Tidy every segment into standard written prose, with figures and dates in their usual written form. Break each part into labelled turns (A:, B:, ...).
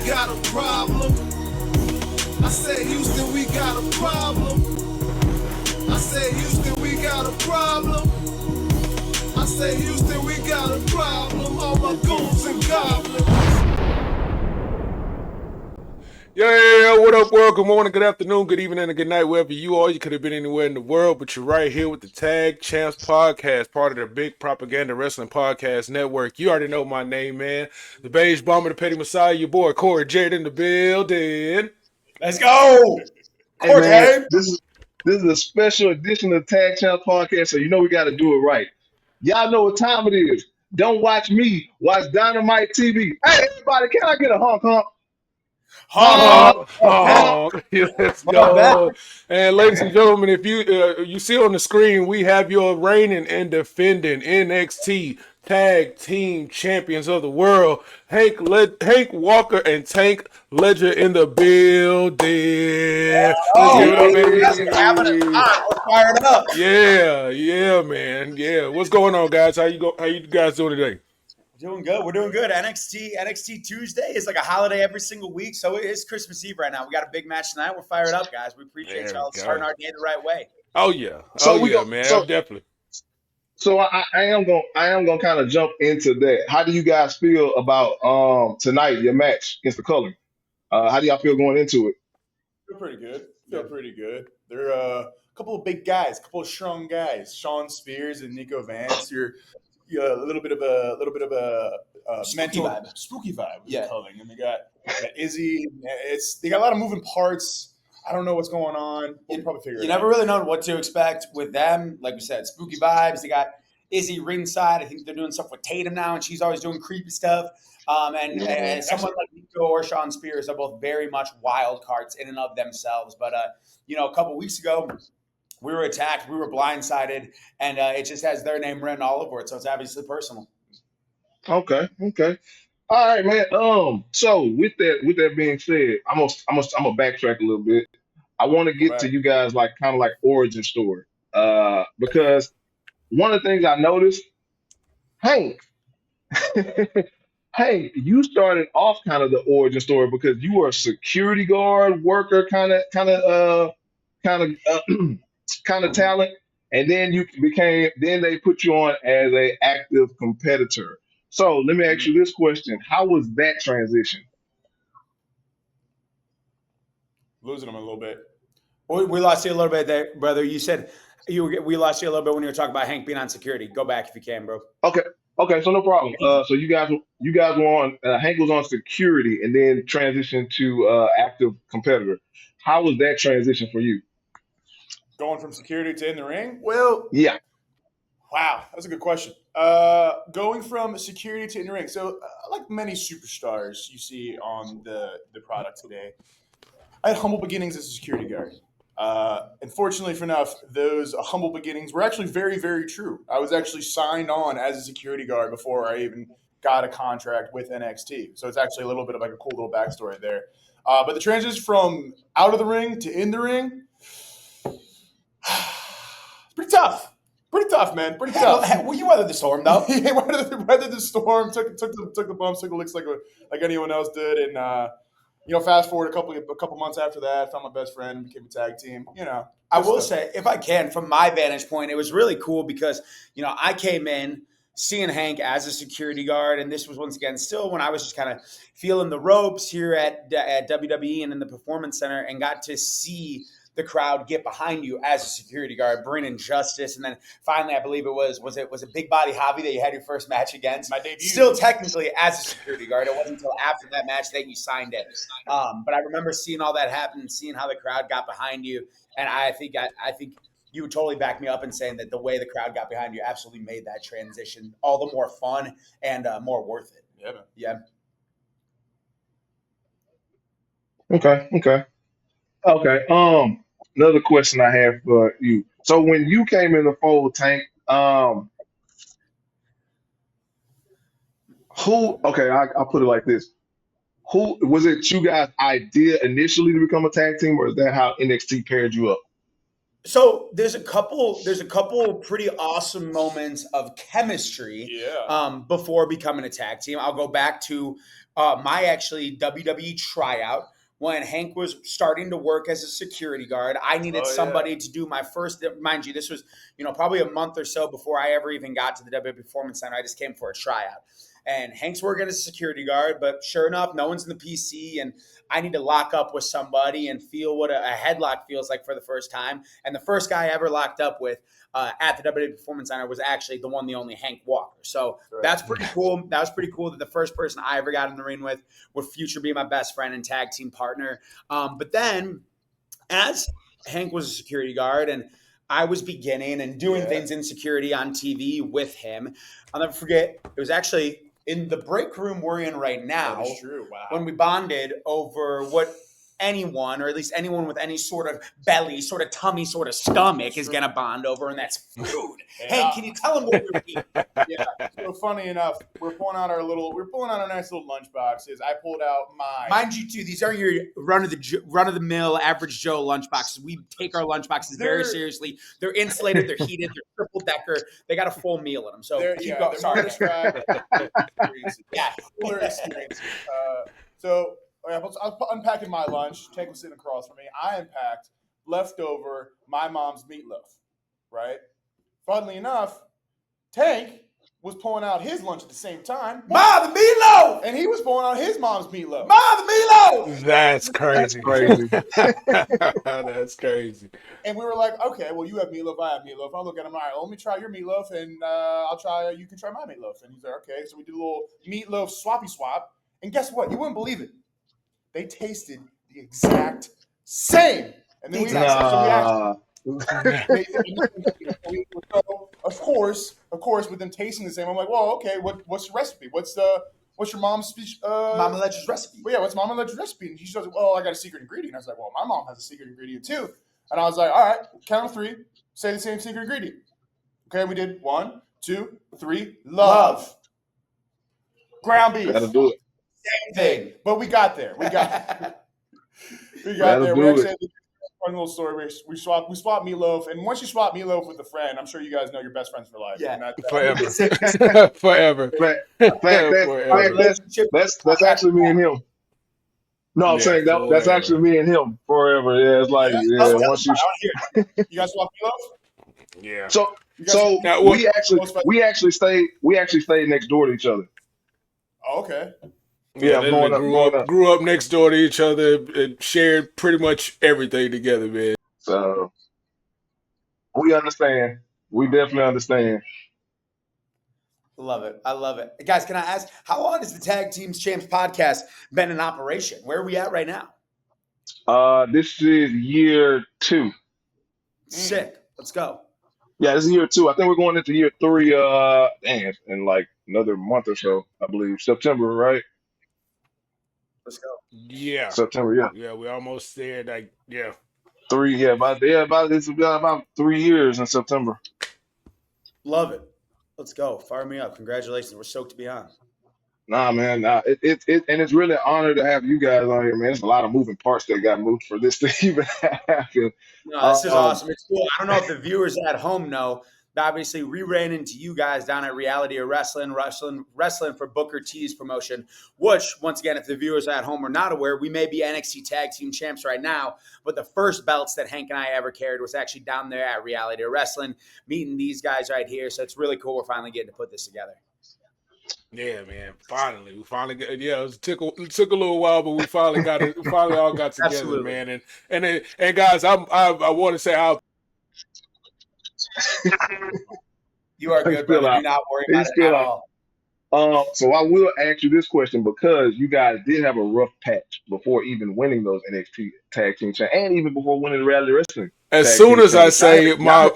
A: got a problem. I said, Houston, we got a problem. I said, Houston, we got a problem. I said, Houston, we got a problem. All my goons and goblins.
B: Yeah, what up, world? Good morning, good afternoon, good evening, and good night, wherever you are. You could have been anywhere in the world, but you're right here with the Tag Champs Podcast, part of the Big Propaganda Wrestling Podcast Network. You already know my name, man. The Beige Bomber, the Petty Messiah, your boy Corey Jade in the building.
C: Let's go!
D: Hey, man, this is a special edition of Tag Champs Podcast, so you know we got to do it right. Y'all know what time it is. Don't watch me. Watch Dynamite TV. Hey, everybody, can I get a honk honk?
B: Honk. Let's go. And ladies and gentlemen, if you see on the screen, we have your reigning and defending NXT Tag Team Champions of the World, Hank Walker and Tank Ledger in the building. Let's give it up, baby.
C: We're fired up.
B: Yeah, man. Yeah. What's going on, guys? How you guys doing today?
C: Doing good. We're doing good. NXT Tuesday is like a holiday every single week, so it is Christmas Eve right now. We got a big match tonight. We're fired up, guys. We appreciate y'all starting our day the right way.
B: Oh yeah. Man. Definitely.
D: So I am gonna kind of jump into that. How do you guys feel about tonight, your match against the Color? How do y'all feel going into it?
E: Feel pretty good. They're a couple of big guys, a couple of strong guys. Sean Spears and Nico Vance. A little bit of a spooky vibe. Yeah, Culling. And they got Izzy. They got a lot of moving parts. I don't know what's going on. We'll probably figure it out.
C: You never really know what to expect with them. Like we said, spooky vibes. They got Izzy ringside. I think they're doing stuff with Tatum now, and she's always doing creepy stuff. And someone like Nico or Sean Spears are both very much wild cards in and of themselves. But a couple weeks ago, we were attacked, we were blindsided, and it just has their name written all over it. So it's obviously personal.
D: Okay. All right, man. So with that being said, I'm gonna backtrack a little bit. I want to get to you guys like kind of like origin story. Because one of the things I noticed, Hank, Hank, you started off kind of the origin story because you were a security guard worker, kind of talent, and then then they put you on as a active competitor. So let me ask you this question: how was that transition?
E: Losing them a little bit.
C: We lost you a little bit there, brother. You said we lost you a little bit when you were talking about Hank being on security. Go back if you can, bro.
D: Okay, so no problem. So you guys were on Hank was on security and then transitioned to active competitor. How was that transition for you?
E: Going from security to in the ring? Well,
D: yeah.
E: Wow, that's a good question. Going from security to in the ring. So, like many superstars you see on the product today, I had humble beginnings as a security guard. Unfortunately enough, those humble beginnings were actually very, very true. I was actually signed on as a security guard before I even got a contract with NXT. So it's actually a little bit of like a cool little backstory there. But the transition from out of the ring to in the ring, pretty tough, man. Pretty tough.
C: Well, you weathered the storm, though.
E: Yeah, weathered the storm. Took the bumps, took the licks like anyone else did, and fast forward a couple months after that, found my best friend, became a tag team.
C: I will say, if I can, from my vantage point, it was really cool because I came in seeing Hank as a security guard, and this was once again still when I was just kind of feeling the ropes here at WWE and in the Performance Center, and got to see the crowd get behind you as a security guard, bringing justice. And then finally, I believe it was it Big Body Javi that you had your first match against?
E: My debut.
C: Still technically as a security guard. It wasn't until after that match that you signed it. But I remember seeing all that happen and seeing how the crowd got behind you. And I think you would totally back me up in saying that the way the crowd got behind you absolutely made that transition all the more fun and more worth it.
E: Yeah, man.
C: Yeah.
D: Okay. Another question I have for you. So when you came in the fold, Tank, I'll put it like this. Who was it you guys' idea initially to become a tag team, or is that how NXT paired you up?
C: So there's a couple pretty awesome moments of chemistry
E: Yeah.
C: before becoming a tag team. I'll go back to my actually WWE tryout when Hank was starting to work as a security guard. I needed
E: Oh yeah.
C: somebody to do my first. Mind you, this was probably a month or so before I ever even got to the WWE Performance Center. I just came for a tryout. And Hank's working as a security guard, but sure enough, no one's in the PC, and I need to lock up with somebody and feel what a headlock feels like for the first time. And the first guy I ever locked up with at the WWE Performance Center was actually the one, the only Hank Walker. So that's pretty cool. That was pretty cool that the first person I ever got in the ring with would future be my best friend and tag team partner. But then as Hank was a security guard and I was beginning and doing things in security on TV with him, I'll never forget, it was actually in the break room we're in right now.
E: That is true. Wow.
C: When we bonded over what anyone, or at least anyone with any sort of belly, sort of tummy, sort of stomach is going to bond over, and that's food. Hey, can you tell them what we're eating?
E: Yeah. So funny enough, we're pulling out our nice little lunch boxes. I pulled out mine.
C: Mind you, too, these aren't your run of the mill average Joe lunch boxes. We take our lunch boxes very seriously. They're insulated, they're heated, they're triple decker. They got a full meal in them. So keep going. Sorry.
E: Yeah, cooler experience. So I was unpacking my lunch. Tank was sitting across from me. I unpacked leftover my mom's meatloaf. Right. Funnily enough, Tank was pulling out his lunch at the same time.
C: Ma, the meatloaf!
E: And he was pulling out his mom's meatloaf.
C: Ma, the meatloaf!
B: That's crazy. That's crazy.
E: And we were like, okay, well, you have meatloaf, I have meatloaf. I'll look at him, all right, let me try your meatloaf, and you can try my meatloaf. And he's like, okay. So we did a little meatloaf swappy swap. And guess what? You wouldn't believe it. They tasted the exact same. And then of course, with them tasting the same, I'm like, well, okay, what's your recipe? What's your mom's speech?
C: Mama Ledger's recipe.
E: Well, yeah, what's Mama Ledger's recipe? And she says, well, I got a secret ingredient. I was like, well, my mom has a secret ingredient too. And I was like, all right, count of three, say the same secret ingredient. Okay, we did 1, 2, 3. Love. Ground beef.
D: Gotta do it.
C: Same thing.
E: But we got there. We got
D: That'll
E: there.
D: do
E: We
D: it.
E: actually fun little story. We swap meatloaf, and once you swap meatloaf with a friend, I'm sure you guys know you're best friends for life.
C: Yeah,
B: forever.
D: That's actually me and him. No, I'm saying that's actually me and him forever. Yeah, it's like once you
E: guys swap meatloaf.
B: Yeah.
D: So we actually stayed next door to each other.
E: Oh, okay.
B: Yeah, grew up next door to each other and shared pretty much everything together, man.
D: So we understand. We definitely understand.
C: Love it. I love it. Guys, can I ask, how long has the Tag Teams Champs podcast been in operation? Where are we at right now?
D: This is year 2.
C: Sick. Let's go.
D: Yeah, this is year 2. I think we're going into year 3 in like another month or so, I believe. September, right?
C: Let's go.
B: Yeah.
D: September, yeah.
B: Yeah, we're almost there. Like, yeah.
D: 3, it's about 3 years in September.
C: Love it. Let's go. Fire me up. Congratulations. We're stoked to be on.
D: Nah, man. It's really an honor to have you guys on here, man. There's a lot of moving parts that got moved for this to even happen.
C: No, this is awesome. It's cool. I don't know if the viewers at home know, but obviously we ran into you guys down at Reality of Wrestling for Booker T's promotion, which, once again, if the viewers at home are not aware, we may be NXT Tag Team Champs right now, but the first belts that Hank and I ever carried was actually down there at Reality of Wrestling, meeting these guys right here. So it's really cool we're finally getting to put this together.
B: Yeah, man. We finally got. Yeah, it took a little while, but we finally got it. We finally all got together,
C: Absolutely.
B: man. And guys, I want to say how
C: you are good, brother. Do not worry about it at all.
D: So I will ask you this question because you guys did have a rough patch before even winning those NXT Tag Team Champions and even before winning the Reality Wrestling.
B: As soon as I say my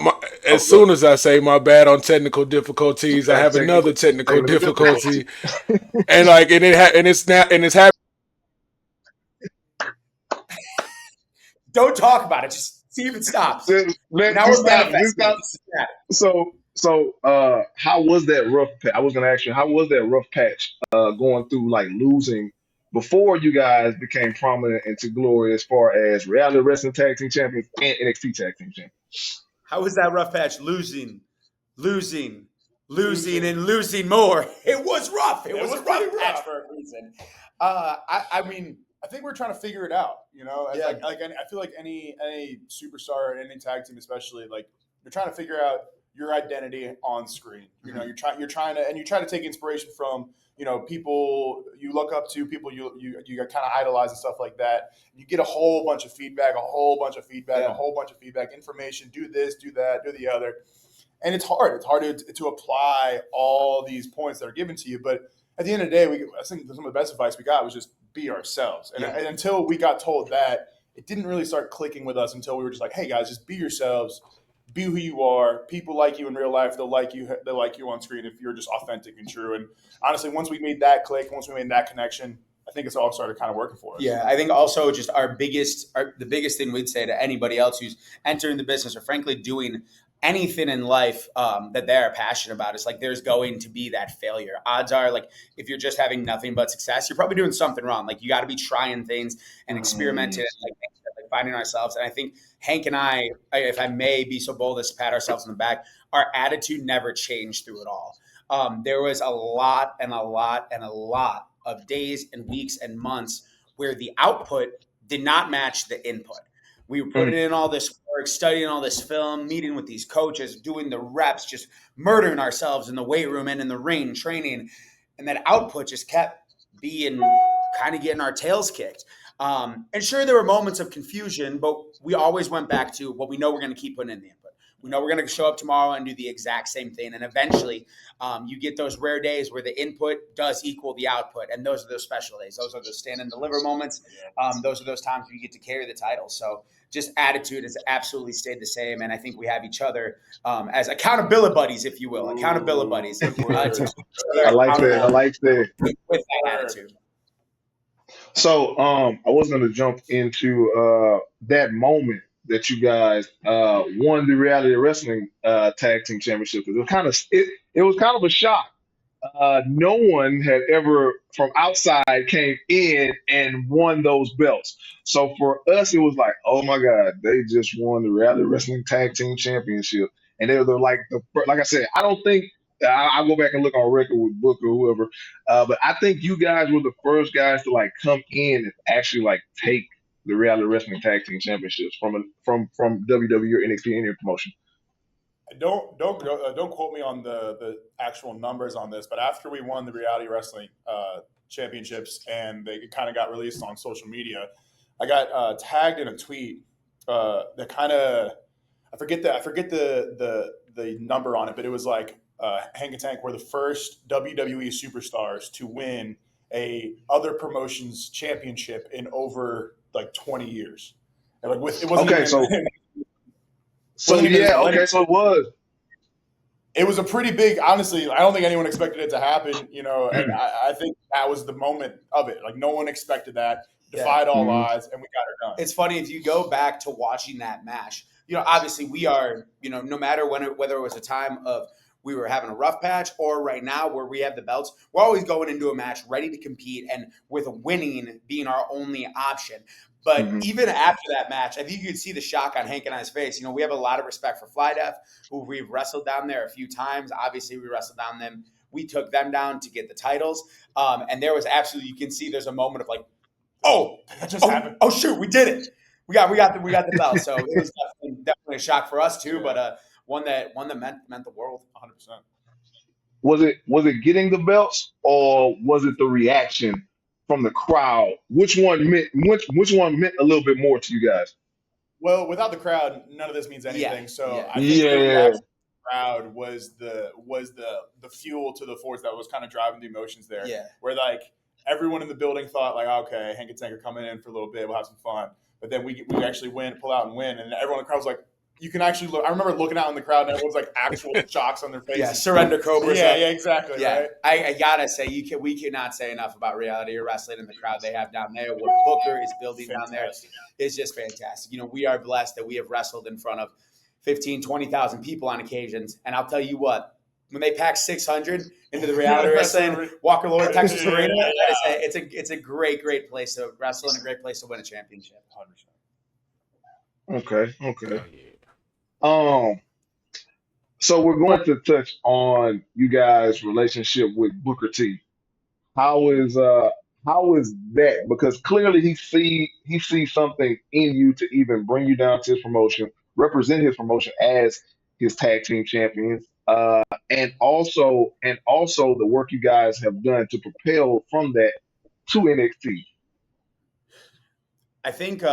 B: bad on technical difficulties, I have another technical difficulty, and it's happening.
C: Don't talk about it. Just see if it stops.
D: So, how was that rough patch? I was going to ask you, how was that rough patch going through, like, losing before you guys became prominent into glory as far as Reality Wrestling Tag Team Champions and NXT Tag Team Champions?
C: How was that rough patch? Losing, and losing more. It was rough. It was a rough patch for a reason.
E: I mean, I think we're trying to figure it out. You know,
C: Yeah.
E: I feel like any superstar, any tag team, especially, like you're trying to figure out your identity on screen. You know, you're trying to take inspiration from people you look up to, people you kind of idolize and stuff like that. You get a whole bunch of feedback, information. Do this, do that, do the other. And it's hard. It's hard to apply all these points that are given to you. But at the end of the day, I think some of the best advice we got was just be ourselves. And until we got told that, it didn't really start clicking with us until we were just like, hey, guys, just be yourselves. Be who you are. People like you in real life. They'll like you on screen if you're just authentic and true. And honestly, once we made that click, once we made that connection, I think it's all started kind of working for us.
C: Yeah, I think also just the biggest thing we'd say to anybody else who's entering the business or frankly doing anything in life that they're passionate about is like there's going to be that failure. Odds are, like, if you're just having nothing but success, you're probably doing something wrong. Like, you got to be trying things and experimenting, like finding ourselves. And I think Hank and I, if I may be so bold as to pat ourselves on the back, our attitude never changed through it all. There was a lot of days and weeks and months where the output did not match the input. We were putting in all this work, studying all this film, meeting with these coaches, doing the reps, just murdering ourselves in the weight room and in the ring, training. And that output just kept being kind of getting our tails kicked. And sure, there were moments of confusion, but we always went back to what we know we're going to keep putting in the input. We know we're going to show up tomorrow and do the exact same thing. And eventually you get those rare days where the input does equal the output. And those are those special days. Those are the stand and deliver moments. Those are those times where you get to carry the title. So just attitude has absolutely stayed the same. And I think we have each other as accountability buddies, if you will. Accountability buddies.
D: I like that.
C: With that attitude.
D: So I was going to jump into that moment that you guys won the reality wrestling tag team championship. It was kind of a shock. No one had ever from outside came in and won those belts. So for us, it was like, oh my God, they just won the reality wrestling tag team championship. And they were like I said, I don't think I'll go back and look on record with Book or whoever. But I think you guys were the first guys to like come in and actually like take the reality wrestling tag team championships from WWE or NXT, any promotion.
E: Don't quote me on the actual numbers on this, but after we won the reality wrestling championships and they kind of got released on social media, I got tagged in a tweet that kind of I forget the number on it, but it was like Hank and Tank were the first WWE superstars to win a other promotion's championship in over like 20 years. And like it wasn't
D: okay,
E: even,
D: so it was.
E: It was a pretty big, honestly, I don't think anyone expected it to happen, and I think that was the moment of it. Like, no one expected that, defied all odds, and we got it done.
C: It's funny, if you go back to watching that match, obviously we are, no matter whether it was a time of we were having a rough patch or right now where we have the belts, we're always going into a match ready to compete and with winning being our only option. But even after that match, I think you could see the shock on Hank and I's face. We have a lot of respect for Fly Def, who we've wrestled down there a few times. Obviously, we wrestled down them. We took them down to get the titles. And there was absolutely, you can see there's a moment of like, that just happened. Oh, shoot, we did it. We got the belt. So it was definitely a shock for us too, but one that meant the world 100%.
D: Was it getting the belts or was it the reaction from the crowd? Which one meant a little bit more to you guys?
E: Well, without the crowd, none of this means anything. So I think the reaction of the crowd was the fuel to the force that was kind of driving the emotions there. Yeah. Where like everyone in the building thought like, okay, Hank and Tank are coming in for a little bit, we'll have some fun. But then we actually pull out and win, and everyone in the crowd was like, you can actually look. I remember looking out in the crowd, and everyone's like actual shocks on their faces. Yeah, surrender cobras. Yeah, exactly. Yeah,
C: right? I gotta say, we cannot say enough about reality wrestling and the crowd they have down there. What Booker is building down there is just fantastic. We are blessed that we have wrestled in front of 15, 20,000 people on occasions, and I'll tell you what, when they pack 600 into the reality wrestling Walker Lloyd Texas Arena, it's a great place to wrestle and a great place to win a championship. 100%.
D: Okay. Um, so we're going to touch on you guys' relationship with Booker T. How is how is that? Because clearly he sees something in you to even bring you down to his promotion, represent his promotion as his tag team champions, and also the work you guys have done to propel from that to NXT.
C: I think,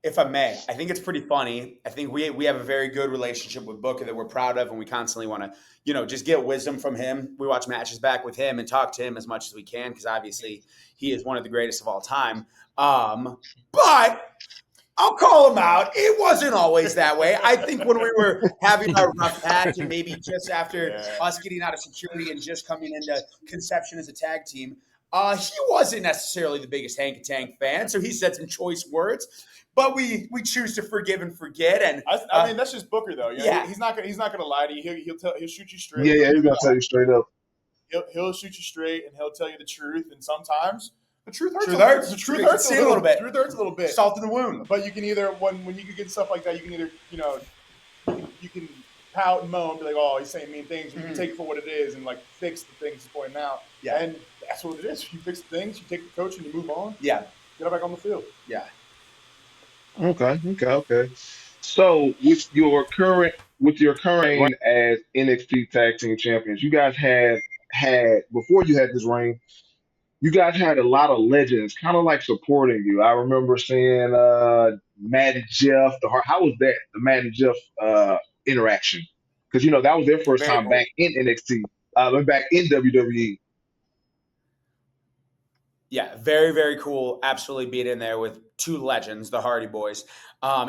C: if I may, I think it's pretty funny. I think we have a very good relationship with Booker that we're proud of, and we constantly want to, just get wisdom from him. We watch matches back with him and talk to him as much as we can because obviously he is one of the greatest of all time. But I'll call him out. It wasn't always that way. I think when we were having our rough patch and maybe just after us getting out of security and just coming into conception as a tag team, he wasn't necessarily the biggest Hank Tank fan, so he said some choice words. But we choose to forgive and forget. And
E: I mean, that's just Booker, though.
C: Yeah.
E: He's not gonna lie to you. He'll shoot you straight.
D: Yeah, he's gonna tell you straight up.
E: He'll shoot you straight, and he'll tell you the truth. And sometimes the truth hurts.
C: Truth hurts.
E: The truth
C: You can
E: hurts
C: see it a little bit.
E: Truth hurts a little bit.
C: Salt in the wound.
E: But you can either when you get stuff like that, you can either you can pout and moan, be like, oh, he's saying mean things. Or you can take it for what it is and like fix the things he's pointing out.
C: Yeah.
E: And that's what it is. You fix the things, you take the coach, and you move on.
C: Yeah.
E: Get back on the field.
C: Yeah.
D: Okay. So with your current reign as NXT Tag Team Champions, you guys had before you had this reign, you guys had a lot of legends kind of like supporting you. I remember seeing Matt and Jeff. How was that, the Matt and Jeff interaction? Because that was their first
C: Very
D: time
C: cool.
D: back in NXT, back in WWE.
C: Yeah, very, very cool. Absolutely beat in there with two legends, the Hardy Boys.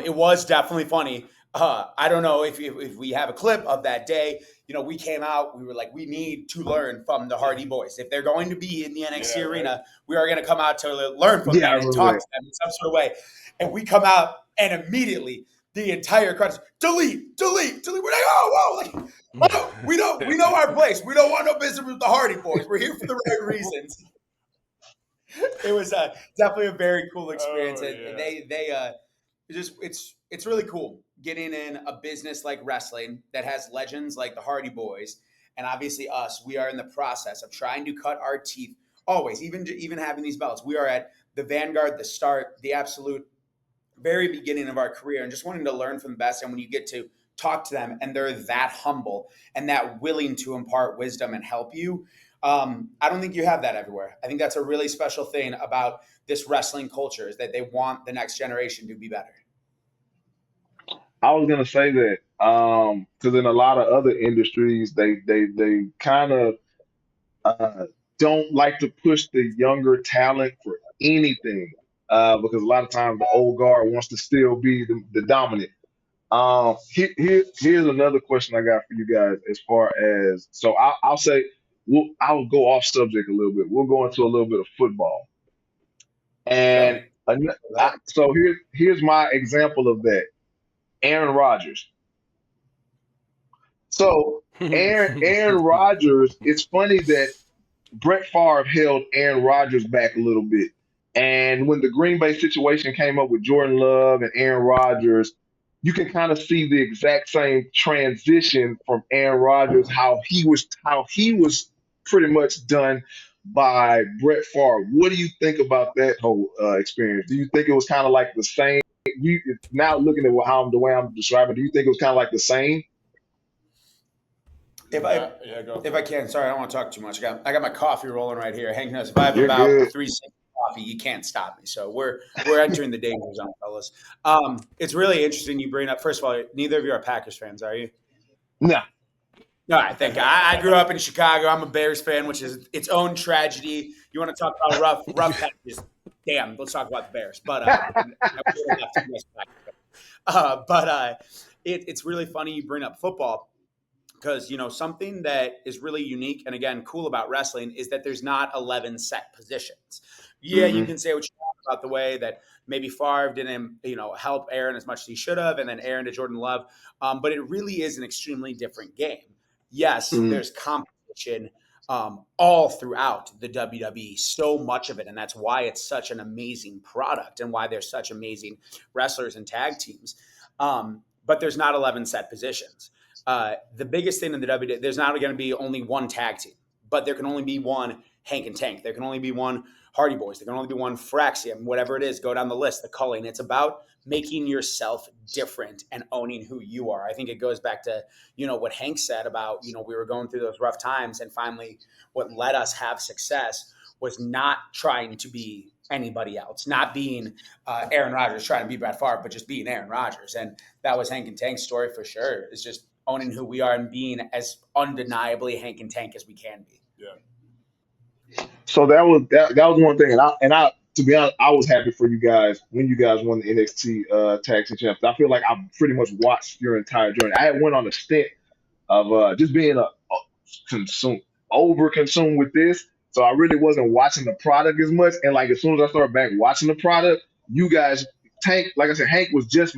C: It was definitely funny. I don't know if we have a clip of that day. We came out, we were like, we need to learn from the Hardy Boys. If they're going to be in the NXT arena, we are going to come out to learn from
D: Yeah, I
C: them and
D: remember
C: talk
D: that.
C: to them in some sort of way. And we come out and immediately the entire crowd is, delete. We're like, oh, whoa, we know our place. We don't want no business with the Hardy Boys. We're here for the right reasons. It was definitely a very cool experience.
E: Oh,
C: And
E: yeah.
C: it's really cool getting in a business like wrestling that has legends like the Hardy Boys, and obviously us. We are in the process of trying to cut our teeth. Always, even having these belts, we are at the vanguard, the start, the absolute very beginning of our career, and just wanting to learn from the best. And when you get to talk to them, and they're that humble and that willing to impart wisdom and help you. I don't think you have that everywhere. I think that's a really special thing about this wrestling culture is that they want the next generation to be better.
D: I was gonna say that because in a lot of other industries, they kind of uh, don't like to push the younger talent for anything because a lot of times the old guard wants to still be the dominant. Here's another question I got for you guys as far as so I'll say I'll go off subject a little bit. We'll go into a little bit of football. And so here's my example of that. Aaron Rodgers. So Aaron Rodgers, it's funny that Brett Favre held Aaron Rodgers back a little bit. And when the Green Bay situation came up with Jordan Love and Aaron Rodgers, you can kind of see the exact same transition from Aaron Rodgers, how he was pretty much done by Brett Favre. What do you think about that whole experience? Do you think it was kind of like the same? You now looking at the way I'm describing, do you think it was kind of like the same?
C: If I can, sorry, I don't want to talk too much. I got my coffee rolling right here. Hank knows if I have
D: You're
C: about
D: good.
C: 3 sips of coffee, you can't stop me. So we're entering the danger zone, fellas. It's really interesting you bring up. First of all, neither of you are Packers fans, are you?
D: No.
C: All right, thank you. I grew up in Chicago. I'm a Bears fan, which is its own tragedy. You want to talk about rough patches? Damn, let's talk about the Bears. It's really funny you bring up football because something that is really unique and again cool about wrestling is that there's not 11 set positions. Yeah, you
D: Hmm.
C: can say what you want about the way that maybe Favre didn't help Aaron as much as he should have, and then Aaron to Jordan Love. But it really is an extremely different game. Yes,
D: Hmm.
C: there's competition all throughout the WWE, so much of it. And that's why it's such an amazing product and why there's such amazing wrestlers and tag teams. but there's not 11 set positions. The biggest thing in the WWE, there's not going to be only one tag team, but there can only be one Hank and Tank. There can only be one Hardy Boys. There can only be one Fraxium, whatever it is. Go down the list, the culling. It's about making yourself different and owning who you are. I think it goes back to, what Hank said about, we were going through those rough times, and finally what let us have success was not trying to be anybody else, not being Aaron Rodgers trying to be Brett Favre, but just being Aaron Rodgers. And that was Hank and Tank's story for sure. It's just owning who we are and being as undeniably Hank and Tank as we can be.
E: Yeah.
D: So that was one thing, and I to be honest, I was happy for you guys when you guys won the NXT Tag Team Champions. I feel like I pretty much watched your entire journey. I had went on a stint of just being consumed over consumed with this, so I really wasn't watching the product as much. And like as soon as I started back watching the product, you guys, Tank, like I said, Hank was just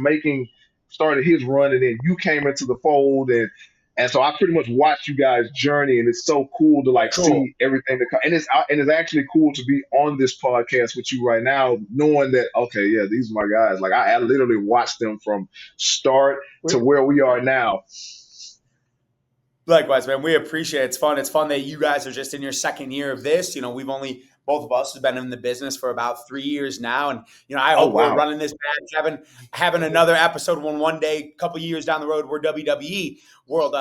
D: started his run, and then you came into the fold, and so I pretty much watched you guys' journey, and it's so cool to like see everything that and it's actually cool to be on this podcast with you right now, knowing that okay, yeah, these are my guys. Like I literally watched them from start to where we are now.
C: Likewise, man. We appreciate it. It's fun. It's fun that you guys are just in your second year of this. We've only both of us have been in the business for about 3 years now, and I hope we're running this back, having another episode one day, a couple years down the road, we're WWE world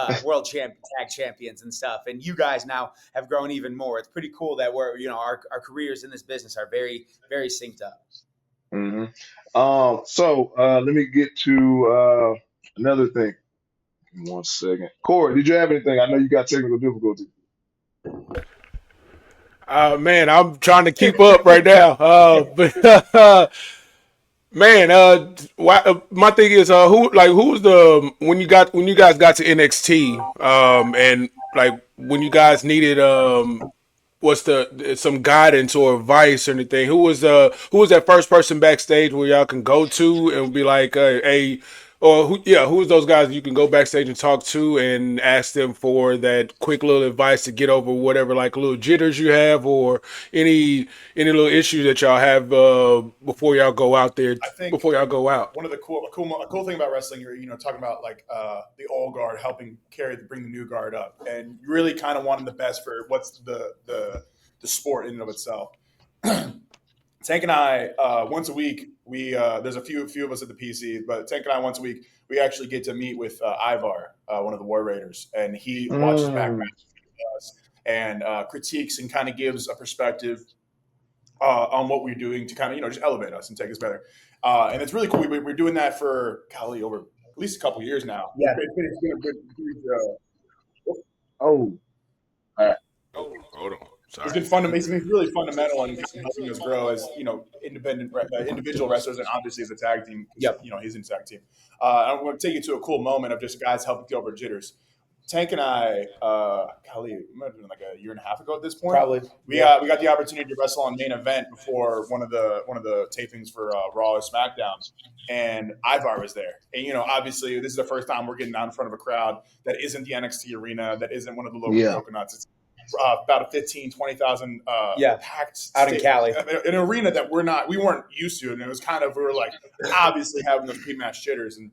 C: tag champions and stuff. And you guys now have grown even more. It's pretty cool that we're our careers in this business are very, very synced up.
D: Mm-hmm. So let me get to another thing. 1 second. Corey, did you have anything? I know you got technical difficulty.
B: Man, I'm trying to keep up right now. But man, my thing is, who's the when you guys got to NXT, and like when you guys needed what's some guidance or advice or anything? Who was that first person backstage where y'all can go to and be like, hey. Or who's those guys you can go backstage and talk to and ask them for that quick little advice to get over whatever like little jitters you have or any little issues that y'all have before y'all go out there.
E: I think
B: before y'all go out.
E: One of the cool thing about wrestling, you're talking about like the old guard helping bring the new guard up, and you really kind of wanting the best for what's the sport in and of itself. Tank and I, once a week, we there's a few of us at the PC, but Tank and I once a week we actually get to meet with Ivar, one of the War Raiders, and he watches back matches with us and critiques and kind of gives a perspective on what we're doing to kind of just elevate us and take us better. And it's really cool. We're doing that for over at least a couple years now.
C: Yeah.
E: It's been a good.
D: Oh, all right.
B: Oh, hold on. Sorry.
E: It's been really fundamental in helping us grow as individual wrestlers, and obviously as a tag team.
C: Yep.
E: He's in tag team. I'm going to take you to a cool moment of just guys helping get over jitters. Tank and I, it might have been like a year and a half ago at this point.
C: Probably.
E: We got the opportunity to wrestle on main event before one of the tapings for Raw or SmackDown, and Ivar was there. And obviously this is the first time we're getting out in front of a crowd that isn't the NXT arena, that isn't one of the local coconuts. It's about a 15, 20,000 packed
C: out in Cali,
E: an arena that we weren't used to, and it was we were like obviously having those pre-match jitters. And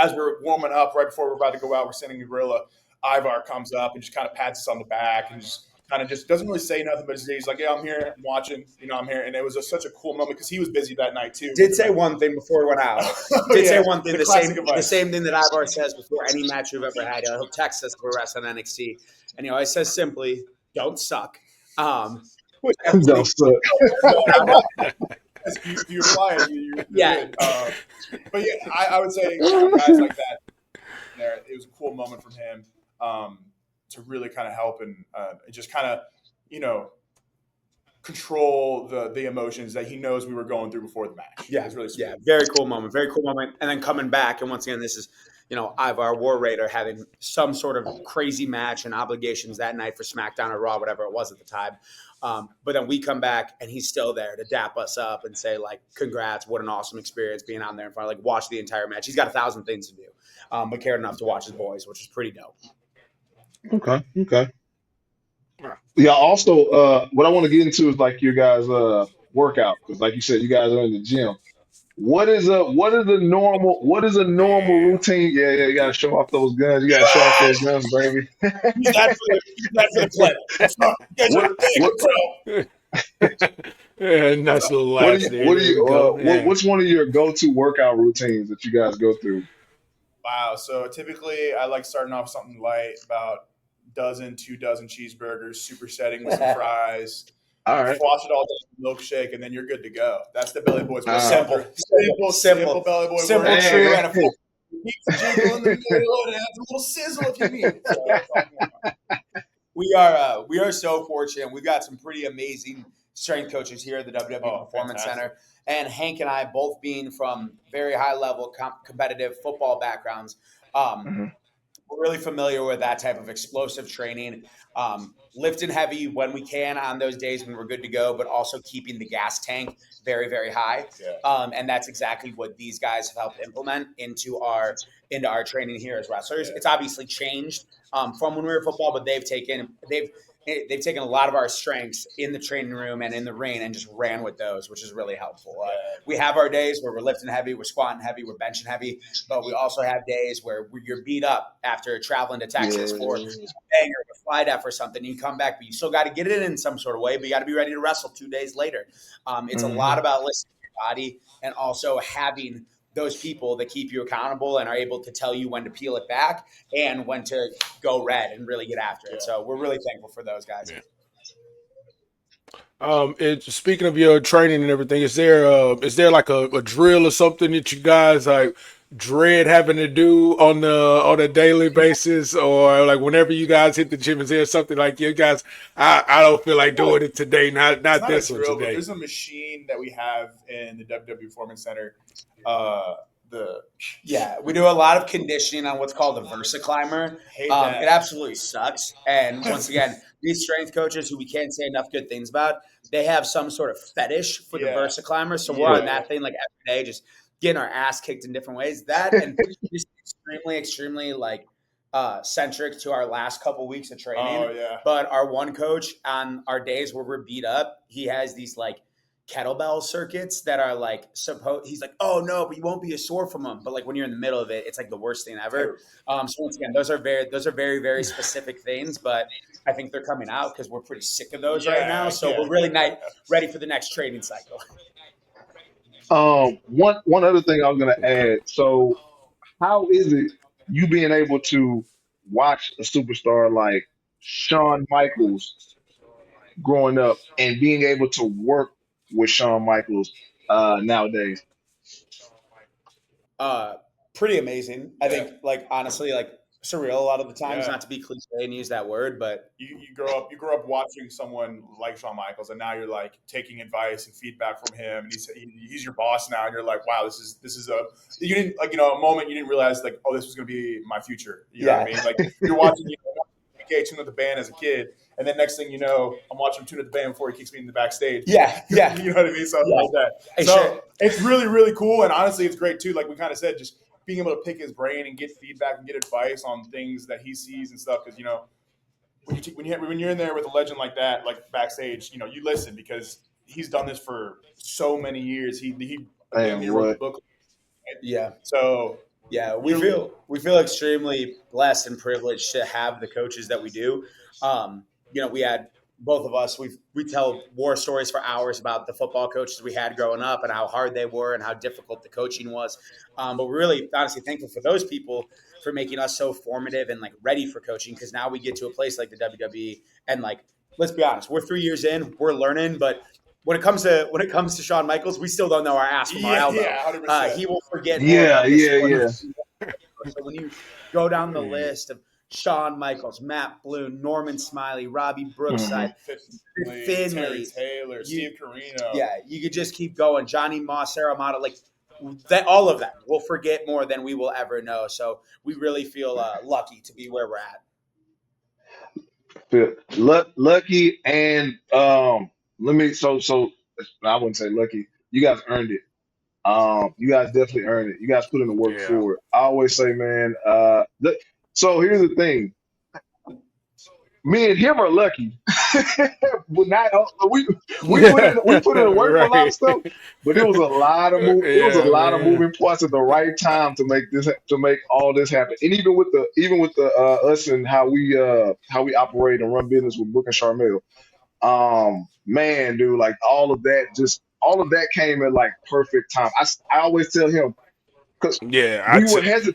E: as we're warming up right before we're about to go out, we're sitting in Gorilla. Ivar comes up and just kind of pats us on the back and just doesn't really say nothing, but he's like, "Yeah, I'm here, I'm watching, I'm here." And it was such a cool moment because he was busy that night too.
C: Did say one thing before he went out. Say one thing, the same thing that Ivar says before any match we've ever had. He'll text us if we're wrestling NXT, and he always says simply, "Don't suck."
D: Don't suck.
E: You apply it. You're good. But yeah, I would say guys like that. It was a cool moment from him to really kind of help and just kind of control the emotions that he knows we were going through before the match.
C: Yeah, it's really sweet. Very cool moment. And then coming back, and once again, this is Ivar War Raider having some sort of crazy match and obligations that night for SmackDown or Raw, whatever it was at the time. But then we come back and he's still there to dap us up and say like, "Congrats, what an awesome experience being on there in front." Like watch the entire match. He's got 1,000 things to do, but cared enough to watch his boys, which is pretty dope.
D: Okay. Yeah. Also, what I want to get into is like your guys' workout, because like you said, you guys are in the gym. what is a normal
E: Damn.
D: routine? Yeah, yeah, you gotta show off those guns. You gotta show off those guns, baby.
C: Use that for the clip. Let's not get
D: What
C: your thing,
D: what
C: bro.
B: Yeah, nice little
D: what do
B: laughs
D: you
B: there.
D: what do
B: There we
D: you
B: go. Yeah.
D: what's one of your go-to workout routines that you guys go through?
E: Wow. So typically, I like starting off something light, about dozen, 2 dozen cheeseburgers, supersetting with some fries.
D: All right.
E: Wash it all down with milkshake, and then you're good to go. That's the Belly Boys workout.
C: Simple,
E: Simple Belly Boy
C: simple,
E: workout.
C: true,
D: Hey,
C: and a full.
E: Keep the jiggle in the middle, and it adds a little sizzle if you need. So that's all I'm going on.
C: We are so fortunate. We've got some pretty amazing strength coaches here at the WWE
E: Oh,
C: Performance
E: fantastic.
C: Center. And Hank and I, both being from very high level competitive football backgrounds, um,
D: mhm,
C: we're really familiar with that type of explosive training, lifting heavy when we can on those days when we're good to go, but also keeping the gas tank very, very high.
E: Yeah.
C: And that's exactly what these guys have helped implement into our training here as wrestlers.
E: Yeah.
C: It's obviously changed from when we were football, but they've taken a lot of our strengths in the training room and in the ring and just ran with those, which is really helpful. We have our days where we're lifting heavy, we're squatting heavy, we're benching heavy, but we also have days where you're beat up after traveling to Texas for a
D: yeah.
C: banger, a flight out for something. You come back, but you still got to get it in some sort of way, but you got to be ready to wrestle 2 days later. It's a lot
D: Mhm.
C: about listening to your body and also having those people that keep you accountable and are able to tell you when to peel it back and when to go red and really get after it. So we're really thankful for those guys.
B: Yeah. Speaking of your training and everything, is there like a drill or something that you guys like dread having to do on a daily basis, or like whenever you guys hit the gym, is there something like you guys? I don't feel like doing it today.
E: It's
B: Not
E: not a
B: this one
E: drill, but
B: today.
E: there's a machine that we have in the WWE Performance Center. Uh, the
C: We do a lot of conditioning on what's called a Versa climber.
E: hate that.
C: It absolutely sucks. And once again, these strength coaches who we can't say enough good things about, they have some sort of fetish for the
E: Yeah.
C: Versa climber. So we're on that thing like every day, just getting our ass kicked in different ways. That and just extremely like centric to our last couple weeks of training.
E: Oh yeah.
C: But our one coach on our days where we're beat up, he has these like kettlebell circuits that are like he's like, oh no, but you won't be sore from them. But like when you're in the middle of it, it's like the worst thing ever. So once again, those are very, very specific things, but I think they're coming out because we're pretty sick of those right now. So we're really ready for the next training cycle.
D: One other thing I was gonna add. So, how is it you being able to watch a superstar like Shawn Michaels growing up and being able to work with Shawn Michaels nowadays?
C: Pretty amazing. I think, like honestly, like surreal a lot of the times.
E: Yeah.
C: Not to be cliche and use that word, but
E: You grow up watching someone like Shawn Michaels, and now you're like taking advice and feedback from him, and he's your boss now, and you're like, wow, this is a you didn't like a moment you didn't realize like, oh, this was gonna be my future. You know what I mean? Like you're watching PK tune up the band as a kid, and then next thing you know, I'm watching him tune up the band before he kicks me in the backstage.
C: Yeah.
E: You know what I mean? Something like that. So it's really, really cool, and honestly, it's great too. Like we kind of said, just being able to pick his brain and get feedback and get advice on things that he sees and stuff. Because when you're in there with a legend like that, like backstage, you listen because he's done this for so many years. He damn
D: And
E: near wrote the
D: what?
E: book.
C: yeah.
E: So
C: We feel extremely blessed and privileged to have the coaches that we do. We had both of us. We tell war stories for hours about the football coaches we had growing up and how hard they were and how difficult the coaching was. But we're really honestly thankful for those people for making us so formative and like ready for coaching because now we get to a place like the WWE and like let's be honest, we're 3 years in, we're learning, but when it comes to Shawn Michaels, we still don't know our ass from our elbow.
E: 100%.
C: He will forget more
D: Yeah,
C: about this
D: yeah,
C: sport.
D: yeah.
C: So when you go down the list of Shawn Michaels, Matt Bloom, Norman Smiley, Robbie Brookside,
E: Terry Taylor, Steve Carino.
C: Yeah, you could just keep going. Johnny Moss, Sarah Mata, like that. All of them will forget more than we will ever know. So we really feel lucky to be where we're at.
D: Lucky and let me so I wouldn't say lucky. You guys earned it. You guys definitely earned it. You guys put in the work
B: Yeah.
D: for it. I always say, man, so here's the thing. me and him are lucky. But not we put in work for a lot of
B: Right.
D: stuff, but it was a
B: Yeah,
D: lot of
B: man.
D: moving parts at the right time to make all this happen. And even with the us and how we operate and run business with Book and Charmel, man, dude, like all of that came at like perfect time. I always tell him because
B: Yeah,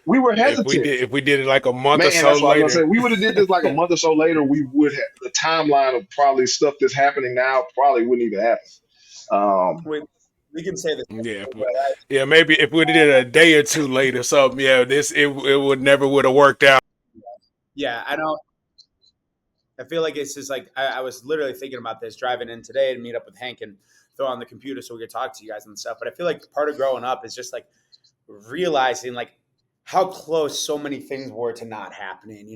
D: we were hesitant.
B: if we did it like a month or
D: Man,
B: so
D: that's what I was gonna
B: later.
D: say. We would have did this like a month or so later. We would have the timeline of probably stuff that's happening now probably wouldn't even happen.
C: We can say this,
B: Yeah,
C: but
B: yeah, maybe if we did it a day or two later, something. Yeah, it would have worked out.
C: yeah, I don't. I feel like it's just like I was literally thinking about this driving in today to meet up with Hank and throw on the computer so we could talk to you guys and stuff. But I feel like part of growing up is just like realizing like how close so many things were to not happening.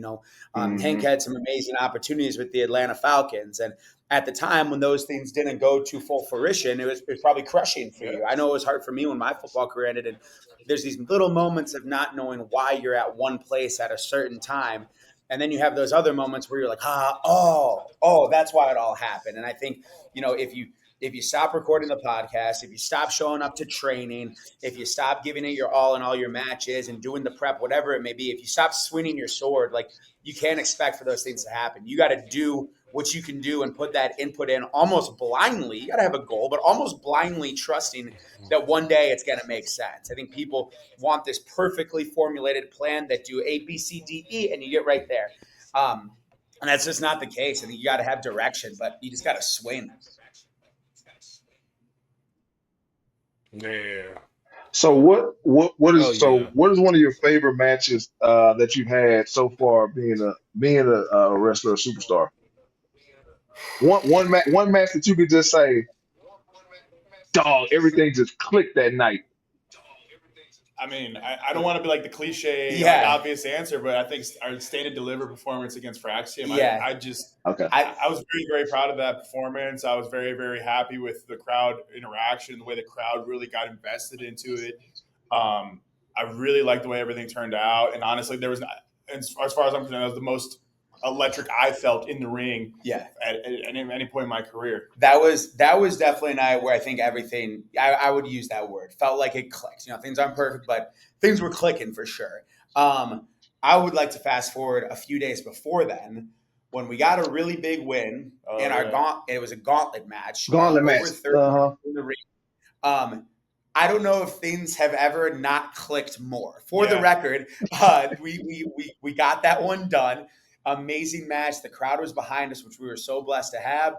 C: Hank
D: Hmm.
C: had some amazing opportunities with the Atlanta Falcons, and at the time when those things didn't go to full fruition, it was probably crushing for
E: Yeah.
C: you. I know it was hard for me when my football career ended, and there's these little moments of not knowing why you're at one place at a certain time. And then you have those other moments where you're like, oh, that's why it all happened. And I think, if you stop recording the podcast, if you stop showing up to training, if you stop giving it your all in all your matches and doing the prep, whatever it may be, if you stop swinging your sword, like you can't expect for those things to happen. You got to do what you can do and put that input in almost blindly. You got to have a goal, but almost blindly trusting that one day it's going to make sense. I think people want this perfectly formulated plan that do A, B, C, D, E, and you get right there. And that's just not the case. I think you got to have direction, but you just got to swing.
B: Yeah.
D: So
B: Oh yeah.
D: what is one of your favorite matches that you've had so far being a wrestler, a superstar? One match that you could just say, dog, everything just clicked that night.
E: I mean, I don't want to be like the cliche, like
C: Yeah.
E: obvious answer, but I think our stated deliver performance against Fraxium,
C: Yeah.
E: I just
D: Okay.
E: I was very, very proud of that performance. I was very, very happy with the crowd interaction, the way the crowd really got invested into it. I really liked the way everything turned out, and honestly, there was not, as far as I'm concerned, that was the most electric I felt in the ring
C: Yeah.
E: at any point in my career.
C: That was definitely a night where I think everything I would use that word felt like it clicks. Things aren't perfect, but things were clicking for sure. I would like to fast forward a few days before then when we got a really big win
E: Oh
C: in our
E: yeah,
C: it was a gauntlet match,
D: Gauntlet
C: over
D: match.
C: 30
D: Uh-huh.
C: in the ring. Um, I don't know if things have ever not clicked more. For the
E: yeah.
C: record, we got that one done. Amazing match. The crowd was behind us, which we were so blessed to have.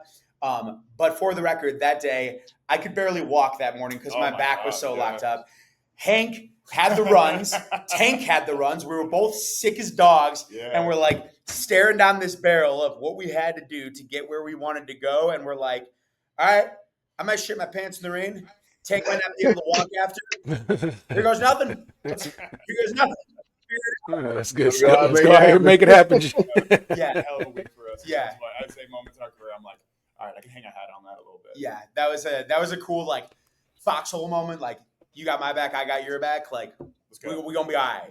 C: But for the record, that day I could barely walk that morning because
E: Oh
C: my
E: my
C: back was
E: God,
C: so
E: yeah.
C: locked up. Hank had the runs. Tank had the runs. We were both sick as dogs,
E: Yeah.
C: and we're like staring down this barrel of what we had to do to get where we wanted to go. And we're like, all right, I might shit my pants in the rain. Tank might not be able to walk after. Here goes nothing. Here goes nothing.
B: That's good
D: Let's go out
B: stuff.
D: and
B: Let's
D: make
B: go
D: it
B: out here and
D: happen.
B: make it happen. G.
C: Yeah,
E: Hell of a week for us.
C: Yeah.
E: That's why I'd say moments in our career, I'm like, all right, I can hang a hat on that a little bit.
C: yeah. That was a cool like foxhole moment. Like you got my back, I got your back. Like
E: Let's go.
C: we gonna be all right.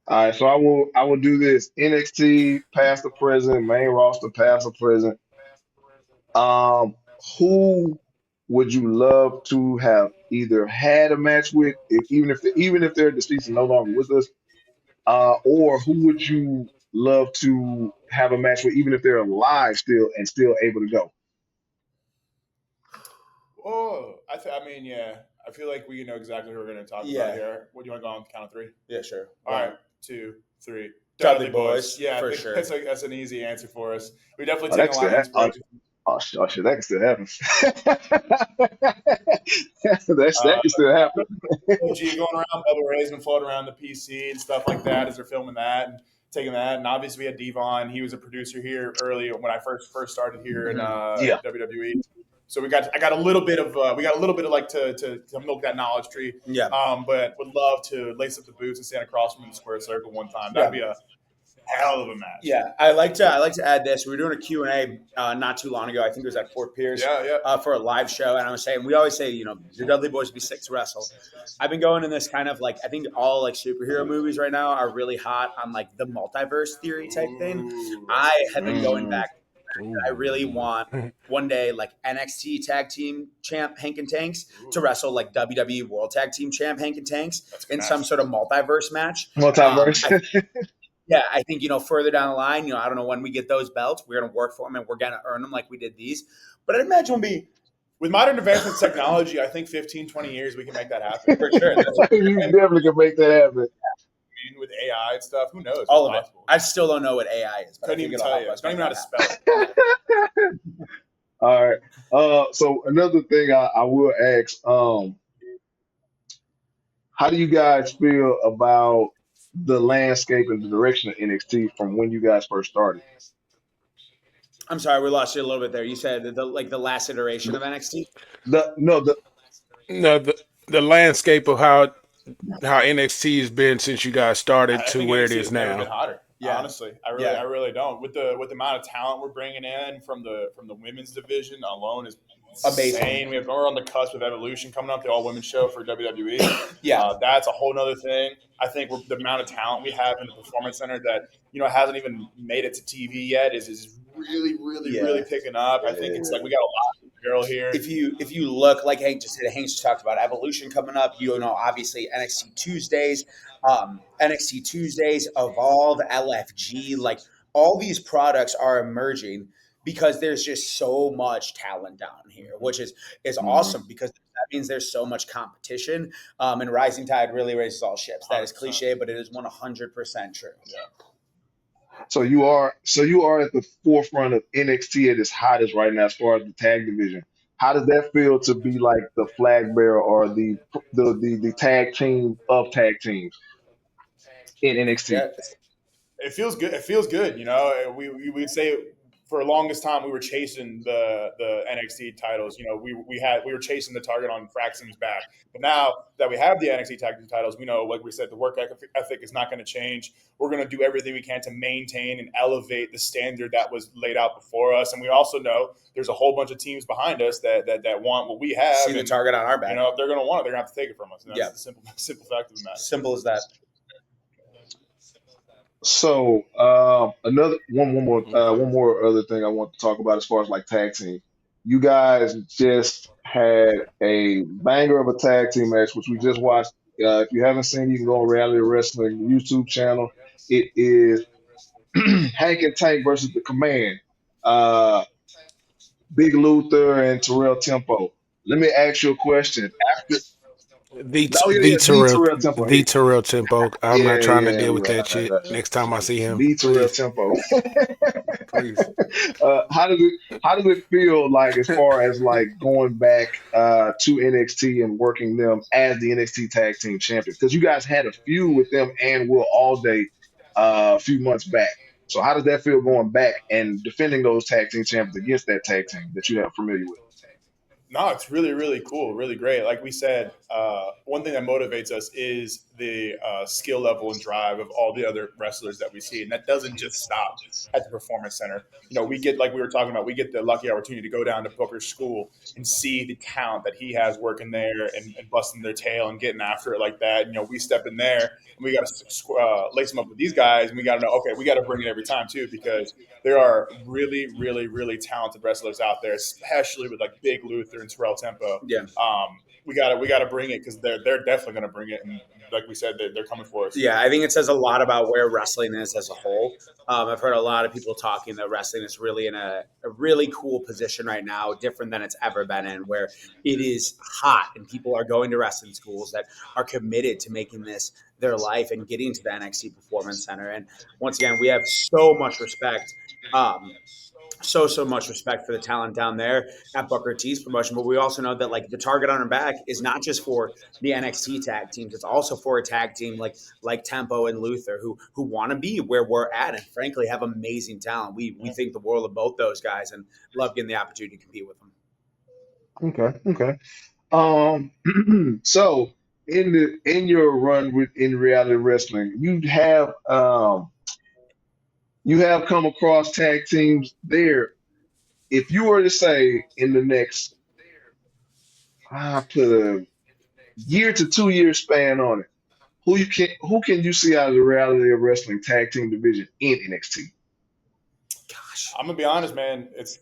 D: All right, so I will do this. NXT past the present, main roster past the present. Um, who would you love to have either had a match with, even if they're deceased and no longer with us, or who would you love to have a match with, even if they're alive still and still able to go?
E: Oh, I mean, yeah. I feel like we know exactly who we're going to talk
C: Yeah.
E: about here. What do you want to go on the count of three?
C: Yeah, sure.
E: All right, 2, 3.
C: Dudley boys,
E: Yeah,
C: for
E: I think
C: sure.
E: that's an easy answer for us. We definitely
D: Oh, that
E: take
D: can
E: a lot
D: still
E: of
D: happen.
E: inspiration.
D: Oh, shit, that can still happen. That
E: Uh,
D: can still happen.
E: OG going around, Bubba Ray's been floating around the PC and stuff like that as they're filming that and taking that. And obviously we had Devon. He was a producer here early when I first started here in
D: Yeah.
E: WWE. So we got a little bit of like to milk that knowledge tree.
C: Yeah.
E: But would love to lace up the boots and stand across from him in the square circle one time. That'd be a Hell of a match.
C: Yeah, I like to add this. We were doing a Q&A not too long ago. I think it was at Fort Pierce
E: Yeah.
C: for a live show, and I was saying we always say the Dudley Boys would be sick to wrestle. I've been going in this kind of like I think all like superhero movies right now are really hot on like the multiverse theory type thing.
E: Ooh,
C: I have been going
D: Mm,
C: back. I really want one day like NXT Tag Team Champ Hank and Tanks to wrestle like WWE World Tag Team Champ Hank and Tanks
E: that's a good
C: in some
E: match.
C: sort of multiverse match.
D: multiverse.
C: Yeah, I think further down the line, I don't know when we get those belts, we're gonna work for them and we're gonna earn them like we did these. But I'd imagine we'll be
E: With modern advancements in technology, I think 15, 20 years we can make that happen.
C: for sure. That's
D: You definitely can make that happen.
E: With AI and stuff, who knows?
C: all
E: What's
C: of it.
E: possible?
C: I still don't know what AI is, but
E: Couldn't
C: I think
E: even
C: it'll
E: tell
C: help
E: you.
C: us.
E: Don't even know how to
C: make
E: spell it.
D: All right. So another thing I will ask, how do you guys feel about the landscape and the direction of NXT from when you guys first started?
C: I'm sorry, we lost you a little bit there. You said the last iteration
D: The,
C: of NXT.
D: the no the
B: No, the landscape of how NXT has been since you guys started
E: I
B: to
E: think
B: where it
E: NXT
B: is
E: has never been
B: now.
E: hotter.
C: Yeah.
E: Honestly, I
C: Yeah.
E: really don't. With the amount of talent we're bringing in from the women's division alone is
C: Amazing.
E: insane. We're on the cusp of Evolution coming up, the all women's show for WWE.
C: Yeah.
E: That's a whole nother thing. I think the amount of talent we have in the performance center that hasn't even made it to TV yet is really really picking up. I think it's like we got a lot of girl here.
C: If you look like Hank just said, Hank just talked about Evolution coming up. Obviously NXT Tuesdays, Evolve, LFG, like all these products are emerging because there's just so much talent down here, which is
D: Mhm.
C: awesome because that means there's so much competition. And rising tide really raises all ships. That is
E: 100%.
C: cliche, but it is 100% true.
E: Yeah.
D: So you are at the forefront of NXT at its hottest right now as far as the tag division. How does that feel to be like the flag bearer or the tag team of tag teams in NXT?
C: Yeah,
E: It feels good. It feels good. We would say for the longest time we were chasing the NXT titles. We were chasing the target on Fraxion's back. But now that we have the NXT tag team titles, we know, like we said, the work ethic is not going to change. We're going to do everything we can to maintain and elevate the standard that was laid out before us. And we also know there's a whole bunch of teams behind us that want what we have.
C: see the target on our back.
E: If they're going to want it, they're going to have to take it from us. And that's
C: Yeah.
E: the simple fact of the matter.
C: Simple as that.
D: So another one more other thing I want to talk about as far as like tag team. You guys just had a banger of a tag team match, which we just watched. If you haven't seen, you can go on Reality Wrestling YouTube channel. It is Hank and Tank versus the Command. Uh, Big Luther and Terrell Tempo. Let me ask you a question. After, oh yeah, yeah, the Terrell Tempo.
B: The Terrell Tempo. I'm not
D: Yeah,
B: trying to
D: yeah,
B: deal with
D: right,
B: that
D: right,
B: shit
D: right.
B: next time I see him.
D: The Terrell
B: Please,
D: Tempo.
B: please.
D: How does it feel like as far as like going back to NXT and working them as the NXT Tag Team Champions? Because you guys had a feud with them and Will All Day a few months back. So how does that feel going back and defending those tag team champions against that tag team that you have familiar with?
E: No, it's really, really cool, really great. Like we said, one thing that motivates us is the skill level and drive of all the other wrestlers that we see, and that doesn't just stop at the performance center. We get, like we were talking about, we get the lucky opportunity to go down to Booker's school and see the talent that he has working there and busting their tail and getting after it like that. We step in there and we got to lace them up with these guys, and we got to know, okay, we got to bring it every time too, because there are really, really, really talented wrestlers out there, especially with like Big Luther and Terrell Tempo.
C: Yeah.
E: We gotta bring it because they're definitely gonna bring it, and like we said, they're coming for us.
C: Yeah, I think it says a lot about where wrestling is as a whole. I've heard a lot of people talking that wrestling is really in a really cool position right now, different than it's ever been in, where it is hot and people are going to wrestling schools that are committed to making this their life and getting to the NXT Performance Center. And once again, we have so much respect. So much respect for the talent down there at Booker T's promotion, but we also know that like the target on our back is not just for the NXT tag teams; it's also for a tag team like Tempo and Luther, who want to be where we're at, and frankly have amazing talent. We think the world of both those guys, and love getting the opportunity to compete with them.
D: Okay, okay. So in your run in reality wrestling, you have you have come across tag teams there. If you were to say in the next, I put a year to 2 year span on it, who can you see out of the reality of wrestling tag team division in NXT?
C: Gosh.
E: I'm gonna be honest, man. It's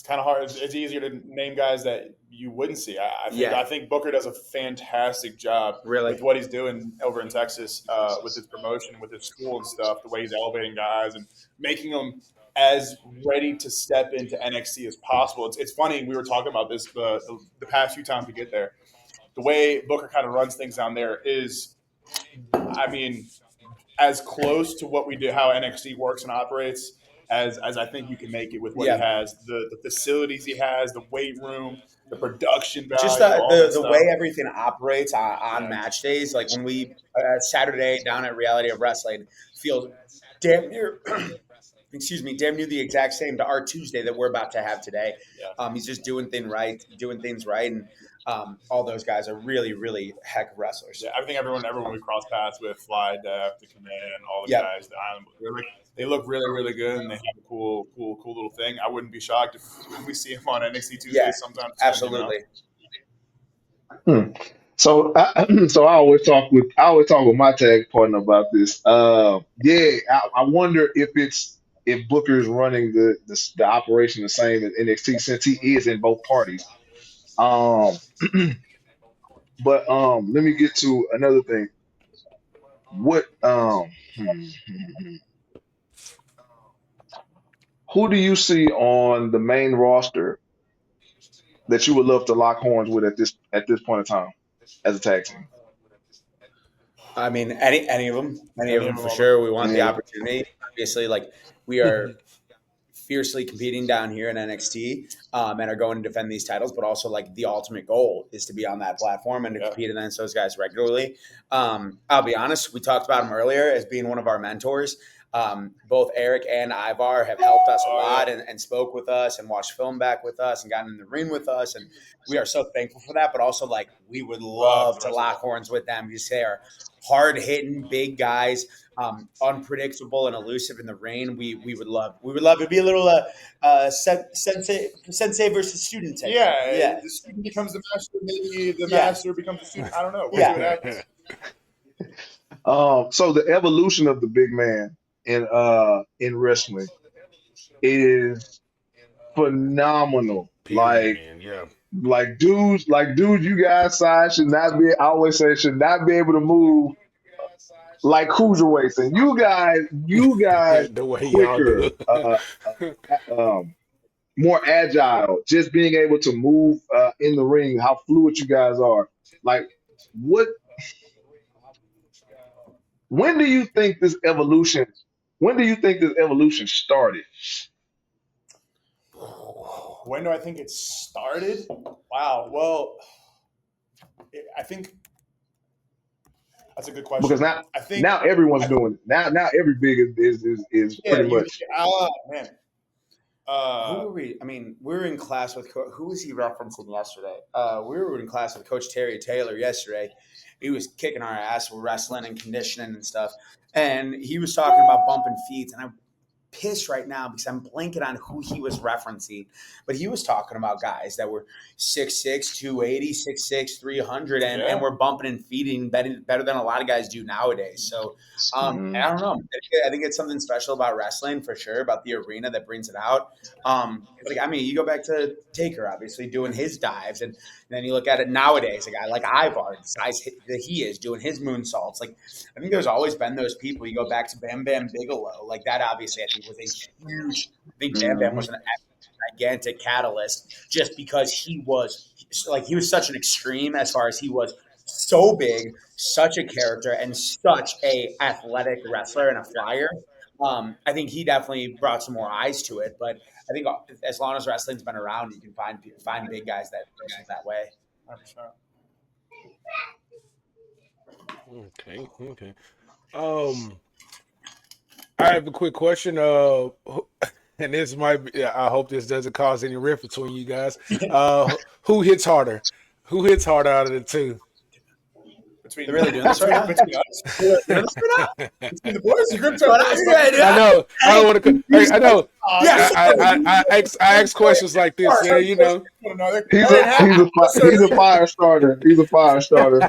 E: kind of hard. It's easier to name guys that you wouldn't see.
C: Yeah.
E: I think Booker does a fantastic job
C: Really?
E: with what he's doing over in Texas with his promotion, with his school and stuff. The way he's elevating guys and making them as ready to step into NXT as possible. It's funny. We were talking about this the past few times we get there. The way Booker kind of runs things down there is, I mean, as close to what we do, how NXT works and operates, as I think you can make it with what he
C: Yeah.
E: has, the facilities he has, the weight room, the production
C: Just
E: value, all that
C: the
E: stuff.
C: way everything operates on
E: Yeah.
C: match days, like when we Saturday down at Reality of Wrestling, feels damn near, excuse me, damn near the exact same to our Tuesday that we're about to have today.
E: Yeah.
C: He's just doing things right, and all those guys are really, really heck of wrestlers.
E: Yeah, I think everyone we cross paths with, Fly, Def, the Command, all the
C: Yep.
E: guys, the Island, they look really, really good, and they have a cool little thing. I wouldn't be shocked if we see him on NXT Tuesday
C: Yeah,
E: sometime.
C: absolutely.
D: So, so I always talk with my tag partner about this. Yeah, I wonder if Booker is running the operation the same as NXT since he is in both parties. Um, but let me get to another thing. What who do you see on the main roster that you would love to lock horns with at this point in time as a tag team?
C: I mean, any of them for
E: them.
C: sure. We want
D: Any
C: the
D: of them?
C: opportunity. Obviously, like we are fiercely competing down here in NXT and are going to defend these titles, but also like the ultimate goal is to be on that platform and to
E: Yeah.
C: compete against those guys regularly. I'll be honest, we talked about him earlier as being one of our mentors. Both Eric and Ivar have helped us a lot and spoke with us and watched film back with us and gotten in the ring with us. And we are so thankful for that, but also like we would love to lock horns with them because they are hard hitting big guys, unpredictable and elusive in the ring. We would love to be a little sensei versus student type.
E: Yeah, the student becomes the master, maybe the master becomes the student. I don't know. We'll see what happens.
D: So the evolution of the big man in wrestling is phenomenal.
B: Period, yeah.
D: Like dudes, you guys size should not be. I always say should not be able to move like cruiserweights, and you guys
B: The way y'all
D: quicker,
B: do.
D: more agile. Just being able to move in the ring, how fluid you guys are. Like what? When do you think this evolution? When do you think this evolution started?
E: When do I think it started? Wow. Well, I think that's a good question.
D: Because
E: I think
D: now everyone's doing it. Now every big is pretty much.
E: Man.
C: Who were we? I mean, we were in class with who was he referencing yesterday? We were in class with Coach Terry Taylor yesterday. He was kicking our ass with wrestling and conditioning and stuff, and he was talking about bumping feet. And I'm pissed right now because I'm blanking on who he was referencing, but he was talking about guys that were 6'6", 280, 6'6", 300, and we're bumping and feeding better than a lot of guys do nowadays. So I don't know. I think it's something special about wrestling for sure, about the arena that brings it out. Like, I mean, you go back to Taker, obviously, doing his dives, and then you look at it nowadays, a guy like Ivar, the size that he is, doing his moonsaults. Like, I think there's always been those people. You go back to Bam Bam Bigelow. Like, that obviously, I think, was a huge – I think Bam Bam was an gigantic catalyst just because he was such an extreme as far as he was so big, such a character, and such a athletic wrestler and a flyer. I think he definitely brought some more eyes to it. But I think as long as wrestling's been around, you can find big guys that wrestle that way.
E: 100%.
B: Okay. I have a quick question. And this might be, I hope this doesn't cause any rift between you guys. Who hits harder? Who hits harder out of the two?
E: Between
C: They're really doing this right now?
E: between us,
C: They're doing this right now?
E: between the boys, the group
C: What I- yeah,
B: I know. I don't want to. Hey, I know.
C: Yeah,
B: I ask questions like this. You know.
D: He's a fire starter. He's a fire starter.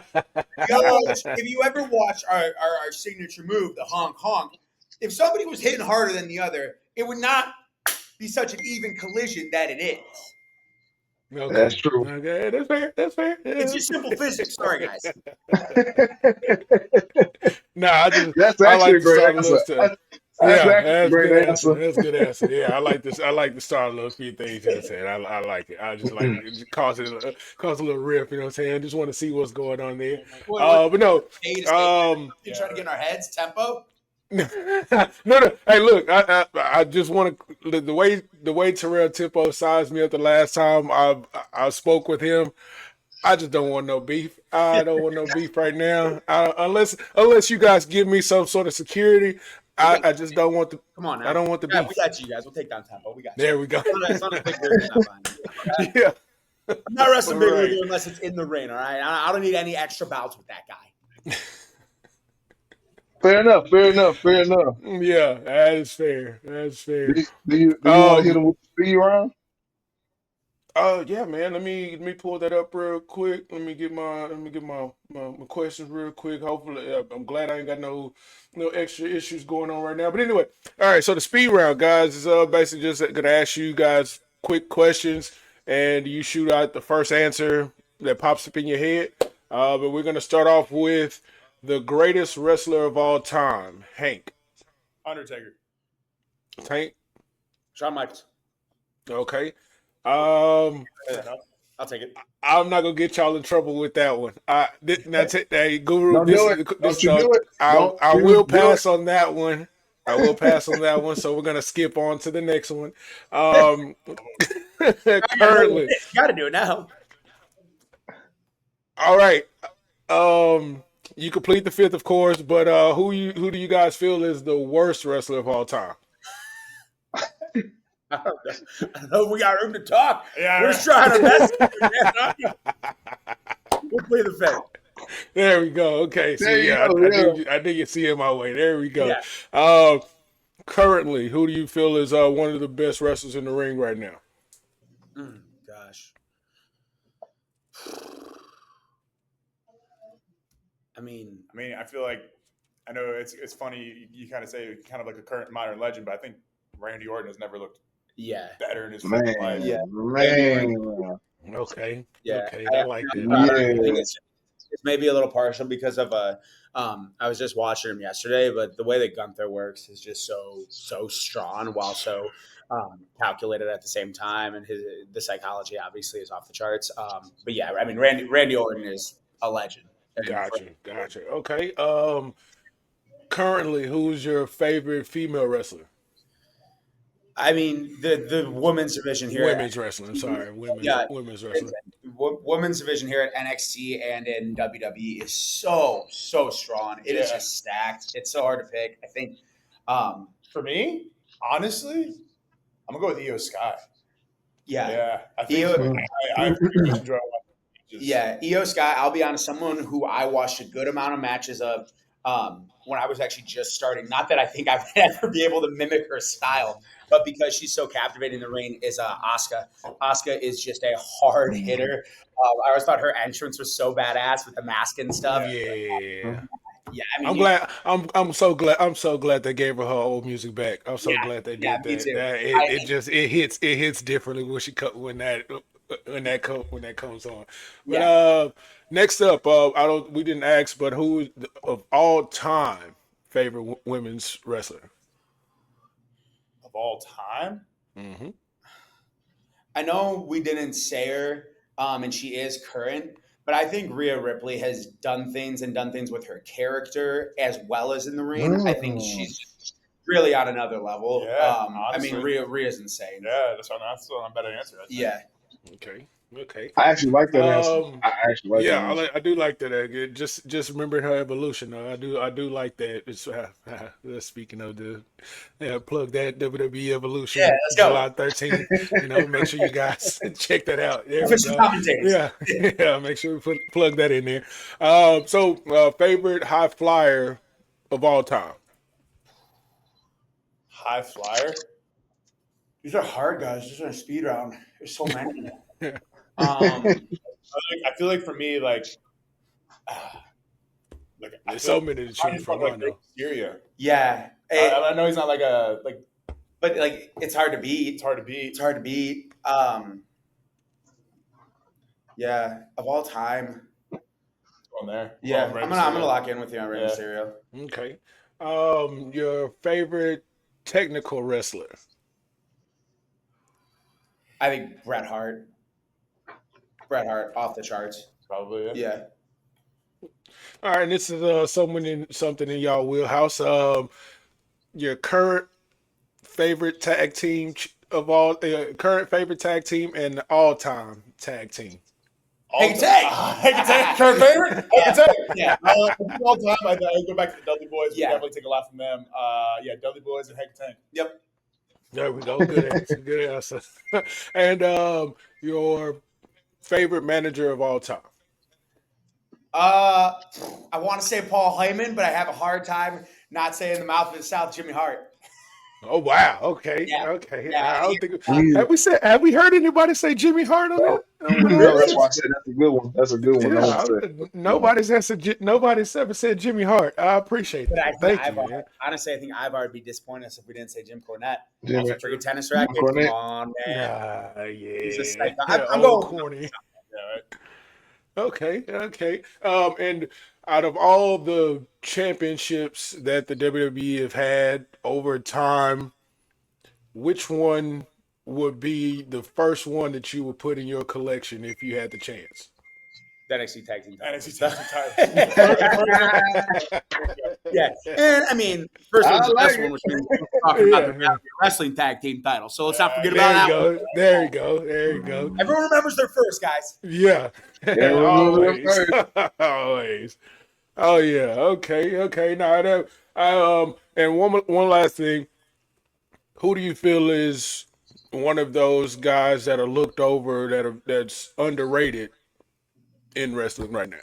C: Coach, if you ever watch our signature move, the honk honk, if somebody was hitting harder than the other, it would not be such an even collision that it is.
B: Okay.
D: That's true.
B: Okay, that's fair. That's fair. Yeah.
C: It's just simple physics. Sorry, guys.
B: No,
D: That's
B: I
D: actually
B: like
D: a
B: to
D: great
B: start a
D: answer.
B: little stuff.
D: That's
B: Yeah,
D: actually a
B: that's
D: great
B: good
D: answer.
B: That's a good answer. Yeah, I like this. I like to start a little few things. You know what I'm saying? I like it. I just like it. Just cause a little riff. You know what I'm saying? I just want to see what's going on there. But no.
C: You trying to get in our heads? Tempo?
B: No. Hey, look. I just want to the way Terrell Tempo sized me up the last time I spoke with him. I just don't want no beef. I don't want no beef right now. Unless you guys give me some sort of security, I just don't want the.
C: Come on now.
B: I don't want the
C: Yeah,
B: beef.
C: we got you guys. We'll take down Tempo. We got you.
B: There we go.
C: It's not a big word. It's not fine.
B: Yeah.
C: I'm not wrestling big
B: Right.
C: with you unless it's in the ring, all right? I don't need any extra bouts with that guy.
D: Fair enough.
B: Yeah, that is fair. That's fair.
D: Do you want to hit him with the speed round?
B: Yeah, man. Let me pull that up real quick. Let me get my questions real quick. Hopefully, I'm glad I ain't got no extra issues going on right now. But anyway, all right. So the speed round, guys, is basically just gonna ask you guys quick questions, and you shoot out the first answer that pops up in your head. But we're gonna start off with the greatest wrestler of all time, Hank.
E: Undertaker.
B: Hank.
C: Shawn Michaels.
B: Okay.
C: I'll take it.
B: I'm not gonna get y'all in trouble with that one. Hey, Guru,
D: Don't do it. Don't you do it.
B: I will pass on that one. I will pass on that one. So we're gonna skip on to the next one. Currently,
C: You got to do it now.
B: all right. You complete the fifth, of course, but who do you guys feel is the worst wrestler of all time?
C: I don't know if we got room to talk.
E: Yeah,
C: We're just trying our best. We'll play the fifth.
B: There we go. Okay, so
D: There you
B: yeah,
D: go,
B: I think you see it my way. There we go.
C: Yeah.
B: Currently, who do you feel is one of the best wrestlers in the ring right now?
C: Gosh. I mean,
E: I feel like I know it's funny. You kind of say kind of like a current modern legend, but I think Randy Orton has never looked
C: yeah.
E: better in his
D: Man,
E: freaking life.
C: Yeah.
D: man.
B: Okay.
C: Yeah.
B: Okay. I like that.
C: I think it's maybe a little partial because of I was just watching him yesterday, but the way that Gunther works is just so strong while so calculated at the same time, and the psychology obviously is off the charts. But yeah, I mean Randy Orton is a legend.
B: Gotcha. Okay. Currently, who's your favorite female wrestler?
C: I mean the women's division here.
B: Women's wrestling. I'm sorry, women's wrestling.
C: Women's division here at NXT and in WWE is so strong. It is just stacked. It's so hard to pick. I think
E: For me, honestly, I'm gonna go with Io Sky.
C: Yeah.
E: I think I just enjoy watching.
C: Yeah, Io Sky, I'll be honest, someone who I watched a good amount of matches of when I was actually just starting. Not that I think I would ever be able to mimic her style, but because she's so captivating in the ring is Asuka. Asuka is just a hard hitter. I always thought her entrance was so badass with the mask and stuff.
B: Yeah.
C: Yeah, I mean,
B: I'm glad. I'm so glad. I'm so glad they gave her old music back. I'm so glad they did
C: me
B: that.
C: too.
B: It hits differently when that comes on. But next up, we didn't ask, but who is of all time favorite women's wrestler
E: Of all time?
B: Mm-hmm.
C: I know we didn't say her, and she is current, but I think Rhea Ripley has done things with her character as well as in the ring. I think she's really on another level.
E: Yeah,
C: I mean,
E: honestly.
C: Rhea's insane.
E: Yeah, that's what I'm better answer.
C: Yeah.
B: Okay. Okay.
D: I actually like that answer.
B: Um,
D: I actually like that
B: yeah,
D: answer.
B: I do like that. Just remember her evolution. Though. I do like that. It's speaking of the plug that WWE
C: Yeah,
B: Evolution
C: let's go.
B: July 13th. Make sure you guys check that out. There we
C: Official
B: go.
C: commentators.
B: Yeah, yeah. Make sure we plug that in there. Favorite high flyer of all time.
E: High flyer. These are hard, guys. These are a speed round. There's so many. I feel like for me, I
B: There's
E: feel like
B: so many to
E: I
B: choose
E: just
B: from.
E: want
B: I
E: Rey
B: know.
C: Yeah.
E: Mysterio.
C: Hey,
E: I know he's not like a like.
C: but like it's hard to beat.
E: It's hard to beat.
C: It's hard to beat. Yeah, of all time.
E: On there.
C: Yeah,
E: Rey
C: I'm gonna
E: Mysterio.
C: lock in with you on Rey
E: Yeah.
C: Mysterio.
B: Okay. Your favorite technical wrestler.
C: I think Bret Hart. Bret Hart off the charts.
E: Probably. Yeah.
C: Yeah.
B: All right, and this is something in y'all wheelhouse. Your favorite tag team current favorite tag team and all time tag team.
C: Hey, Tag!
E: Hey, Tag. Current favorite. Hey, Tag.
C: Yeah.
E: All time. I go back to the Dudley Boys. We
C: Yeah.
E: definitely take a lot from them. Yeah, Dudley Boys and Hank Tank.
C: Yep.
B: There we go. Good answer. Good answer. And your favorite manager of all time.
C: I want to say Paul Heyman, but I have a hard time not saying the mouth of the South, Jimmy Hart.
B: Oh wow. Okay.
C: Yeah.
B: Okay.
C: Yeah.
B: I don't think
D: Yeah.
B: have we heard anybody say Jimmy Hart on that?
D: No, that's why I said that's a good one. That's a good one. No one said.
B: Yeah, nobody's ever said Jimmy Hart. I appreciate
C: But I
B: that.
C: think
B: Thank you, man.
C: honestly, I think Ivar would be disappointed if we didn't say Jim Cornette.
D: Jimmy.
C: Also, freaking tennis racket.
D: Cornette.
C: Come on, man.
B: Yeah.
C: He's a psycho.
B: Yeah,
C: I'm
B: old
C: going.
B: corny.
E: Yeah, right.
B: Okay. And out of all the championships that the WWE have had over time, which one would be the first one that you would put in your collection if you had the chance?
C: The NXT tag team.
E: NXT tag team titles.
C: Yeah, and I mean, first
D: I
C: one's the
D: like
C: best
D: it.
C: one, which we're talking about the
B: Yeah.
C: reality wrestling tag team title. So let's not forget
B: There
C: about
B: you
C: that. One.
B: go. There you go. There you go.
C: Everyone remembers their first, guys.
B: Yeah.
D: Always.
B: Always. Oh yeah. Okay. Now that and one last thing. Who do you feel is one of those guys that are looked over that's underrated in wrestling right now?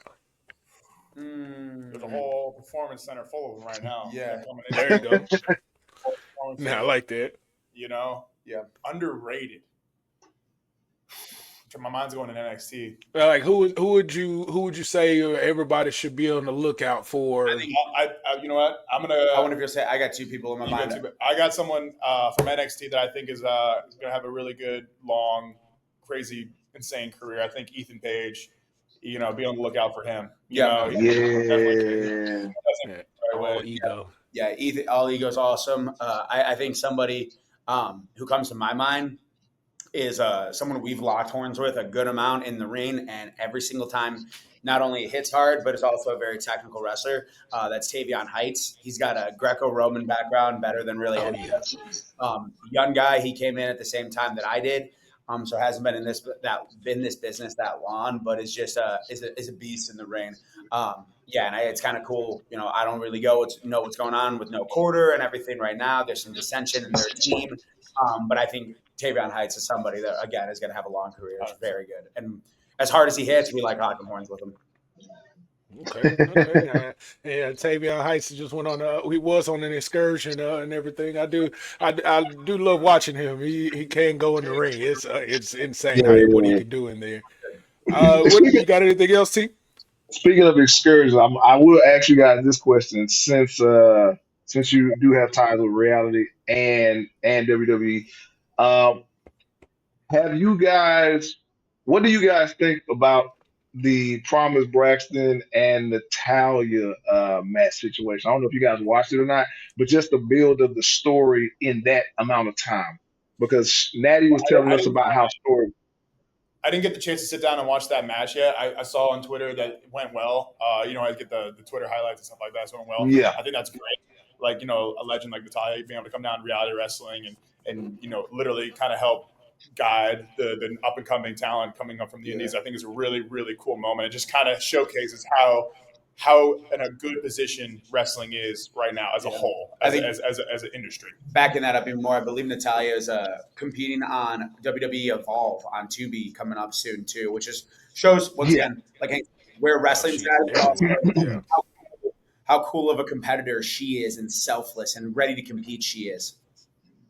E: There's a whole performance center full of them right now.
C: Yeah.
E: Coming in.
B: There you go.
E: Performance
B: Now I
E: center,
B: like that.
C: Yeah.
E: Underrated. My mind's going in NXT.
B: Like who would you say everybody should be on the lookout for?
E: I you know what? I'm gonna.
C: I wonder if you'll say I got two people in my mind.
E: I got someone from NXT that I think is gonna have a really good, long, crazy, insane career. I think Ethan Page. Be on the lookout for him.
D: Yeah.
B: All ego.
C: Yeah, Ethan, all ego's awesome. I think somebody who comes to my mind is someone we've locked horns with a good amount in the ring, and every single time, not only hits hard, but is also a very technical wrestler. That's Tavion Heights. He's got a Greco-Roman background, better than really any. Young guy. He came in at the same time that I did. So hasn't been in this business that long, but is just is a beast in the ring. Yeah, and it's kind of cool. I don't really know what's going on with no quarter and everything right now. There's some dissension in their team, but I think Tavion Heights is somebody that again is going to have a long career. It's very good, and as hard as he hits, we like hocking horns with him.
B: Okay. Yeah, Tavion Heights just went on. He was on an excursion and everything. I do love watching him. He can go in the ring. It's insane what he can do in there. What you got? Anything else, T?
D: Speaking of excursions, I will ask you guys this question since you do have ties with reality and WWE. Have you guys? What do you guys think about the Promise Braxton and Natalia match situation? I don't know if you guys watched it or not, but just the build of the story in that amount of time. Because Natty was telling us about how story.
E: I didn't get the chance to sit down and watch that match yet. I saw on Twitter that it went well. I get the Twitter highlights and stuff like that. So it went well.
D: Yeah.
E: I think that's great. Like, a legend like Natalia being able to come down to reality wrestling and literally kind of help guide the up and coming talent coming up from the Indies, I think is a really, really cool moment. It just kind of showcases how in a good position wrestling is right now as a whole, as an industry.
C: Backing that up even more, I believe Natalia is competing on WWE Evolve on Tubi coming up soon too, which is shows once
D: Yeah.
C: again like where wrestling's at, but also how cool of a competitor she is and selfless and ready to compete she is.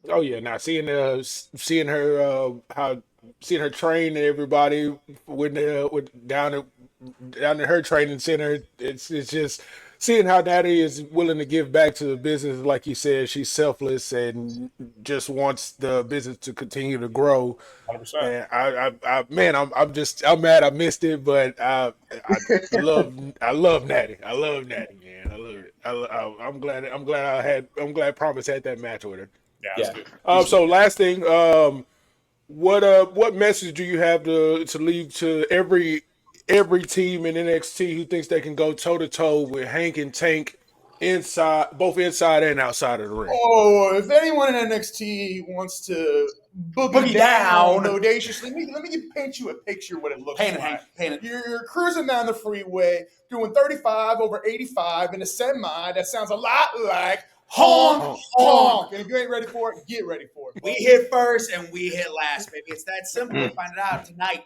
B: Oh yeah, now seeing her seeing her train everybody with down in her training center, it's just seeing how Natty is willing to give back to the business. Like you said, she's selfless and just wants the business to continue to grow.
E: 100%.
B: And man, I'm mad I missed it, but I love Natty. I love Natty, man. I love it. I'm glad Promise had that match with her.
E: Yeah, that's good.
B: So last thing, what message do you have to leave to every team in NXT who thinks they can go toe to toe with Hank and Tank both inside and outside of the ring?
E: Oh, if anyone in NXT wants to boogie down audaciously, let me paint you a picture of what it looks like.
C: Paint it.
E: You're cruising down the freeway, doing 35 over 85 in a semi that sounds a lot like honk, honk. And if you ain't ready for it, get ready for it.
C: We hit first and we hit last, baby. It's that simple. We'll find it out tonight.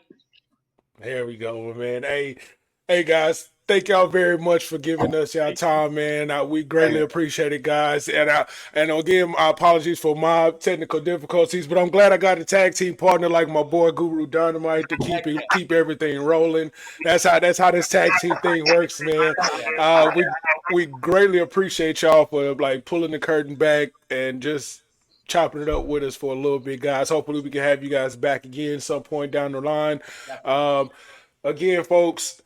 B: There we go, man. Hey guys, thank y'all very much for giving us y'all time, man. We greatly appreciate it, guys. And again, my apologies for my technical difficulties, but I'm glad I got a tag team partner like my boy Guru Dynamite to keep everything rolling. That's how this tag team thing works, man. We greatly appreciate y'all for like pulling the curtain back and just chopping it up with us for a little bit, guys. Hopefully we can have you guys back again some point down the line. Again, folks,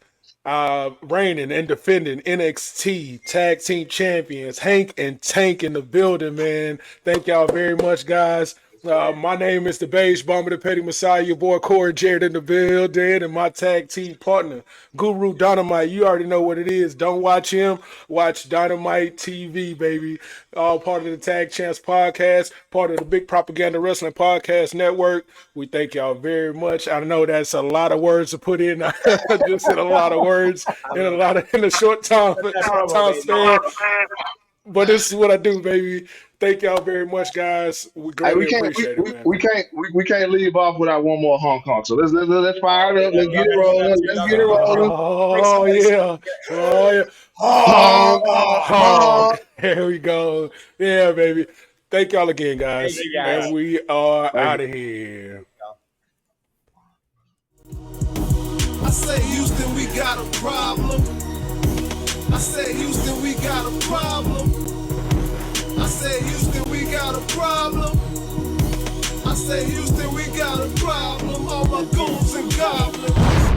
B: reigning and defending NXT Tag Team Champions, Hank and Tank in the building, man. Thank y'all very much, guys. My name is the Beige Bomber, the Petty Messiah, your boy Corey Jarrett in the building, and my tag team partner, Guru Dynamite. You already know what it is. Don't watch him. Watch Dynamite TV, baby. All part of the Tag Champs podcast, part of the Big Propaganda Wrestling Podcast Network. We thank y'all very much. I know that's a lot of words to put in. I just said a lot of words in a short time span. But this is what I do, baby. Thank y'all very much, guys. We greatly appreciate it, man.
D: We can't leave off without one more honk honk. So let's fire it up. Let's get it rolling. Let's get it rolling.
B: Oh yeah.
D: Honk honk.
B: There we go. Yeah, baby. Thank y'all again, guys. And we are out of here.
A: I say, Houston, we got a problem. I say, Houston, we got a problem. I say, Houston, we got a problem. I say, Houston, we got a problem. All my goons and goblins.